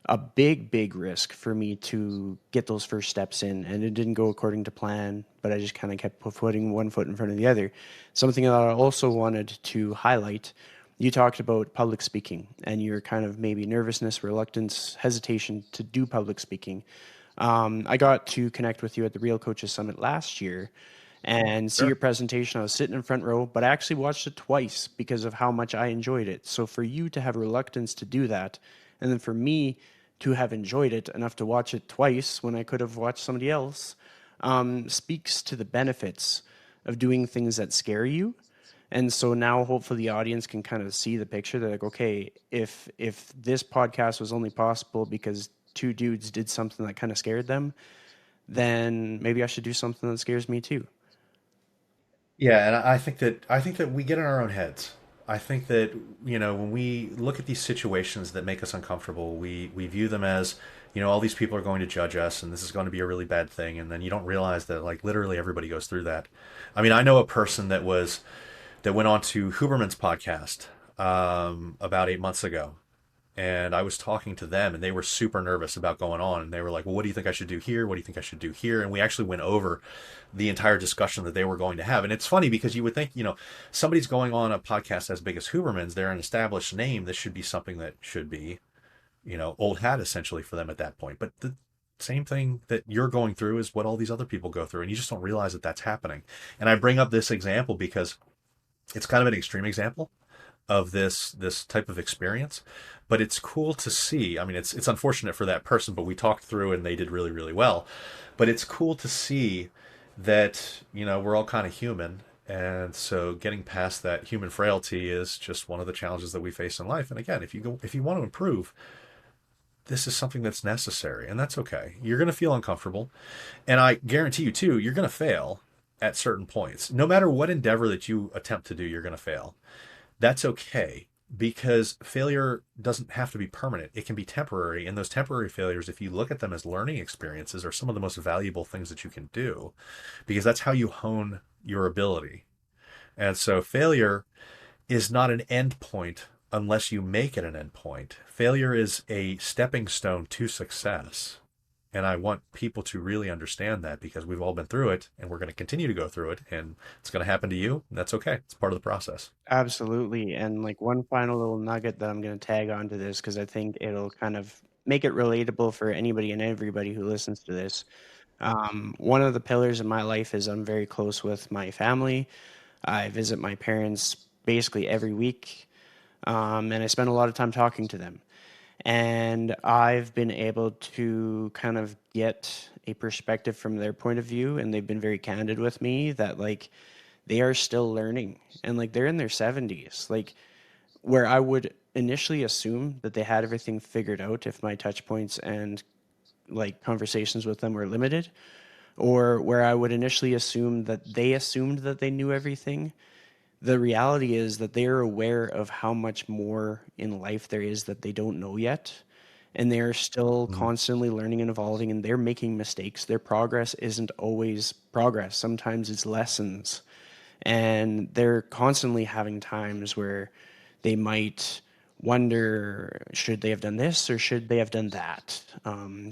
a big, big risk for me to get those first steps in, and it didn't go according to plan, but I just kind of kept putting one foot in front of the other. Something that I also wanted to highlight, you talked about public speaking and your kind of maybe nervousness, reluctance, hesitation to do public speaking. I got to connect with you at the Real Coaches Summit last year and see your Sure. presentation. I was sitting in front row, but I actually watched it twice because of how much I enjoyed it. So for you to have reluctance to do that, and then for me to have enjoyed it enough to watch it twice when I could have watched somebody else, speaks to the benefits of doing things that scare you. And so now hopefully the audience can kind of see the picture. They're like, okay, if this podcast was only possible because two dudes did something that kind of scared them, then maybe I should do something that scares me too. Yeah, and I think that we get in our own heads. I think that when we look at these situations that make us uncomfortable, we view them as all these people are going to judge us, and this is going to be a really bad thing. And then you don't realize that like literally everybody goes through that. I mean, I know a person that went on to Huberman's podcast about 8 months ago, and I was talking to them, and they were super nervous about going on. And they were like, well, what do you think I should do here? What do you think I should do here? And we actually went over the entire discussion that they were going to have. And it's funny because you would think, somebody's going on a podcast as big as Huberman's, they're an established name. This should be something that should be, old hat essentially for them at that point. But the same thing that you're going through is what all these other people go through. And you just don't realize that that's happening. And I bring up this example because it's kind of an extreme example of this type of experience, but it's cool to see. I mean, it's unfortunate for that person, but we talked through and they did really, really well. But it's cool to see that we're all kind of human, and so getting past that human frailty is just one of the challenges that we face in life. And again, if you want to improve, this is something that's necessary, and that's okay. You're going to feel uncomfortable, and I guarantee you too, you're going to fail at certain points. No matter what endeavor that you attempt to do, you're going to fail. That's okay, because failure doesn't have to be permanent. It can be temporary. And those temporary failures, if you look at them as learning experiences, are some of the most valuable things that you can do, because that's how you hone your ability. And so failure is not an end point unless you make it an end point. Failure is a stepping stone to success. And I want people to really understand that, because we've all been through it and we're going to continue to go through it, and it's going to happen to you. And that's okay. It's part of the process. Absolutely. And like one final little nugget that I'm going to tag onto this because I think it'll kind of make it relatable for anybody and everybody who listens to this. One of the pillars of my life is I'm very close with my family. I visit my parents basically every week, and I spend a lot of time talking to them. And I've been able to kind of get a perspective from their point of view, and they've been very candid with me that like they are still learning and like they're in their 70s. Like where I would initially assume that they had everything figured out if my touch points and like conversations with them were limited, or where I would initially assume that they assumed that they knew everything. The reality is that they are aware of how much more in life there is that they don't know yet. And they are still Mhm. constantly learning and evolving, and they're making mistakes. Their progress isn't always progress, sometimes it's lessons. And they're constantly having times where they might wonder, should they have done this or should they have done that?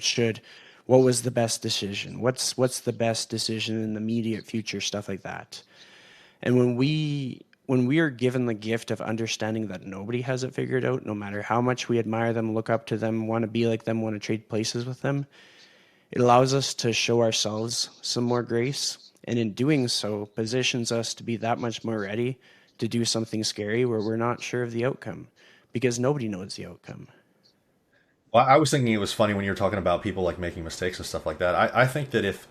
Should What was the best decision? What's the best decision in the immediate future? Stuff like that. And when we are given the gift of understanding that nobody has it figured out, no matter how much we admire them, look up to them, want to be like them, want to trade places with them, it allows us to show ourselves some more grace. And in doing so, positions us to be that much more ready to do something scary where we're not sure of the outcome because nobody knows the outcome. Well, I was thinking it was funny when you were talking about people like making mistakes and stuff like that. I think that if,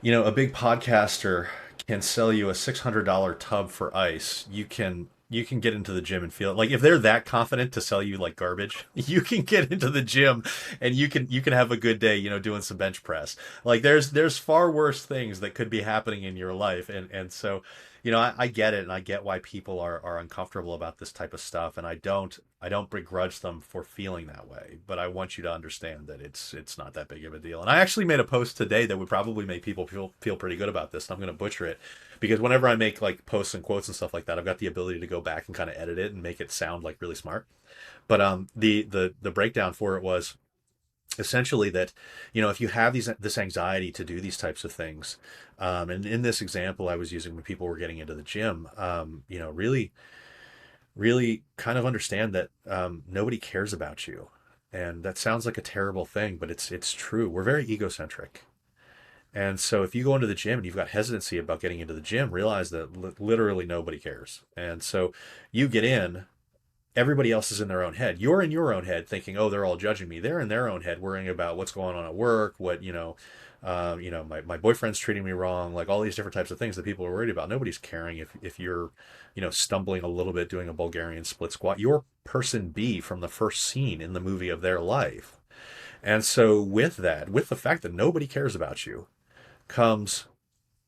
a big podcaster can sell you a $600 tub for ice, you can get into the gym and feel it. Like if they're that confident to sell you like garbage, you can get into the gym and you can have a good day, doing some bench press. Like there's far worse things that could be happening in your life, and so I get it, and I get why people are uncomfortable about this type of stuff, and I don't begrudge them for feeling that way, but I want you to understand that it's not that big of a deal. And I actually made a post today that would probably make people feel pretty good about this, and I'm going to butcher it, because whenever I make like posts and quotes and stuff like that, I've got the ability to go back and kind of edit it and make it sound like really smart. But the breakdown for it was essentially that, if you have this anxiety to do these types of things, and in this example I was using when people were getting into the gym, really really kind of understand that, nobody cares about you. And that sounds like a terrible thing, but it's true. We're very egocentric. And so if you go into the gym and you've got hesitancy about getting into the gym, realize that literally nobody cares. And so you get in, everybody else is in their own head. You're in your own head thinking, oh, they're all judging me. They're in their own head worrying about what's going on at work, my boyfriend's treating me wrong, like all these different types of things that people are worried about. Nobody's caring if you're, stumbling a little bit doing a Bulgarian split squat. You're person B from the first scene in the movie of their life. And so with that, with the fact that nobody cares about you, comes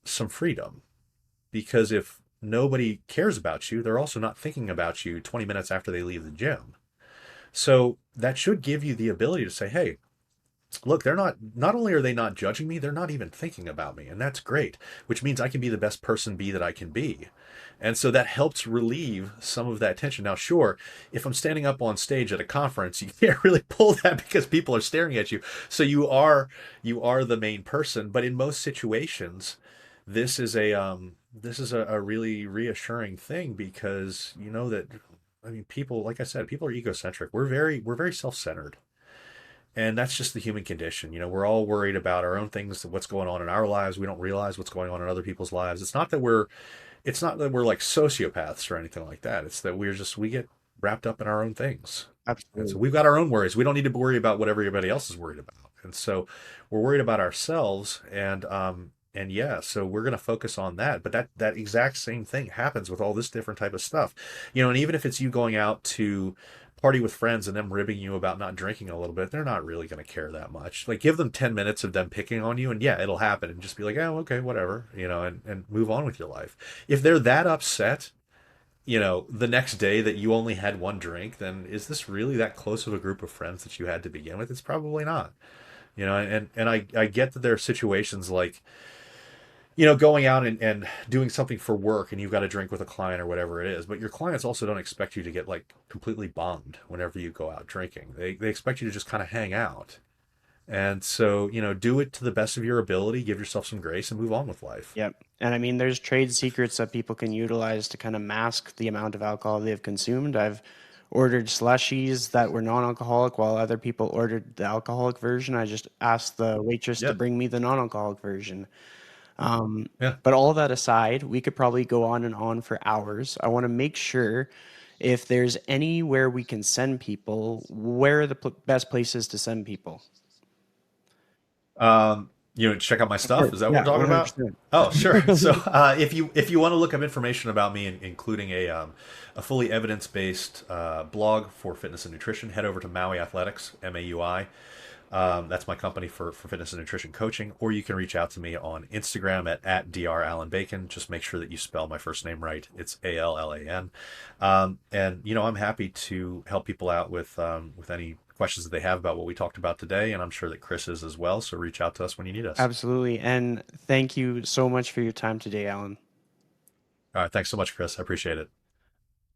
some freedom. Because if nobody cares about you, they're also not thinking about you 20 minutes after they leave the gym. So that should give you the ability to say, hey, look, not only are they not judging me, they're not even thinking about me. And that's great, which means I can be the best person B that I can be. And so that helps relieve some of that tension. Now, sure, if I'm standing up on stage at a conference, you can't really pull that because people are staring at you. So you are the main person. But in most situations, this is a really reassuring thing, because you know that, I mean, people, like I said, people are egocentric. We're very self-centered. And that's just the human condition. We're all worried about our own things, what's going on in our lives. We don't realize what's going on in other people's lives. It's not that we're like sociopaths or anything like that. It's that we get wrapped up in our own things. And so Absolutely. we've got our own worries. We don't need to worry about what everybody else is worried about. And so we're worried about ourselves, and yeah, so we're going to focus on that. But that exact same thing happens with all this different type of stuff. And even if it's you going out to party with friends and them ribbing you about not drinking a little bit, they're not really going to care that much. Like give them 10 minutes of them picking on you, and yeah, it'll happen, and just be like, oh, okay, whatever, and move on with your life. If they're that upset, the next day that you only had one drink, then is this really that close of a group of friends that you had to begin with? It's probably not. And I get that there are situations like, going out and doing something for work, and you've got to drink with a client or whatever it is. But your clients also don't expect you to get like completely bummed whenever you go out drinking. They expect you to just kind of hang out. And so, do it to the best of your ability, give yourself some grace, and move on with life. Yep. And I mean, there's trade secrets that people can utilize to kind of mask the amount of alcohol they've consumed. I've ordered slushies that were non-alcoholic while other people ordered the alcoholic version. I just asked the waitress to Yeah. bring me the non-alcoholic version. Yeah. But all that aside, we could probably go on and on for hours. I want to make sure if there's anywhere we can send people, where are the best places to send people? Check out my Of stuff. course. Is that what we're Yeah, talking about? 100%. Oh, sure. So, if you want to look up information about me, including a fully evidence based blog for fitness and nutrition, head over to Maui Athletics, MAUI. That's my company for fitness and nutrition coaching. Or you can reach out to me on Instagram at Dr. Allan Bacon. Just make sure that you spell my first name right. It's Allan. And I'm happy to help people out with any questions that they have about what we talked about today. And I'm sure that Chris is as well. So reach out to us when you need us. Absolutely. And thank you so much for your time today, Alan. All right. Thanks so much, Chris. I appreciate it.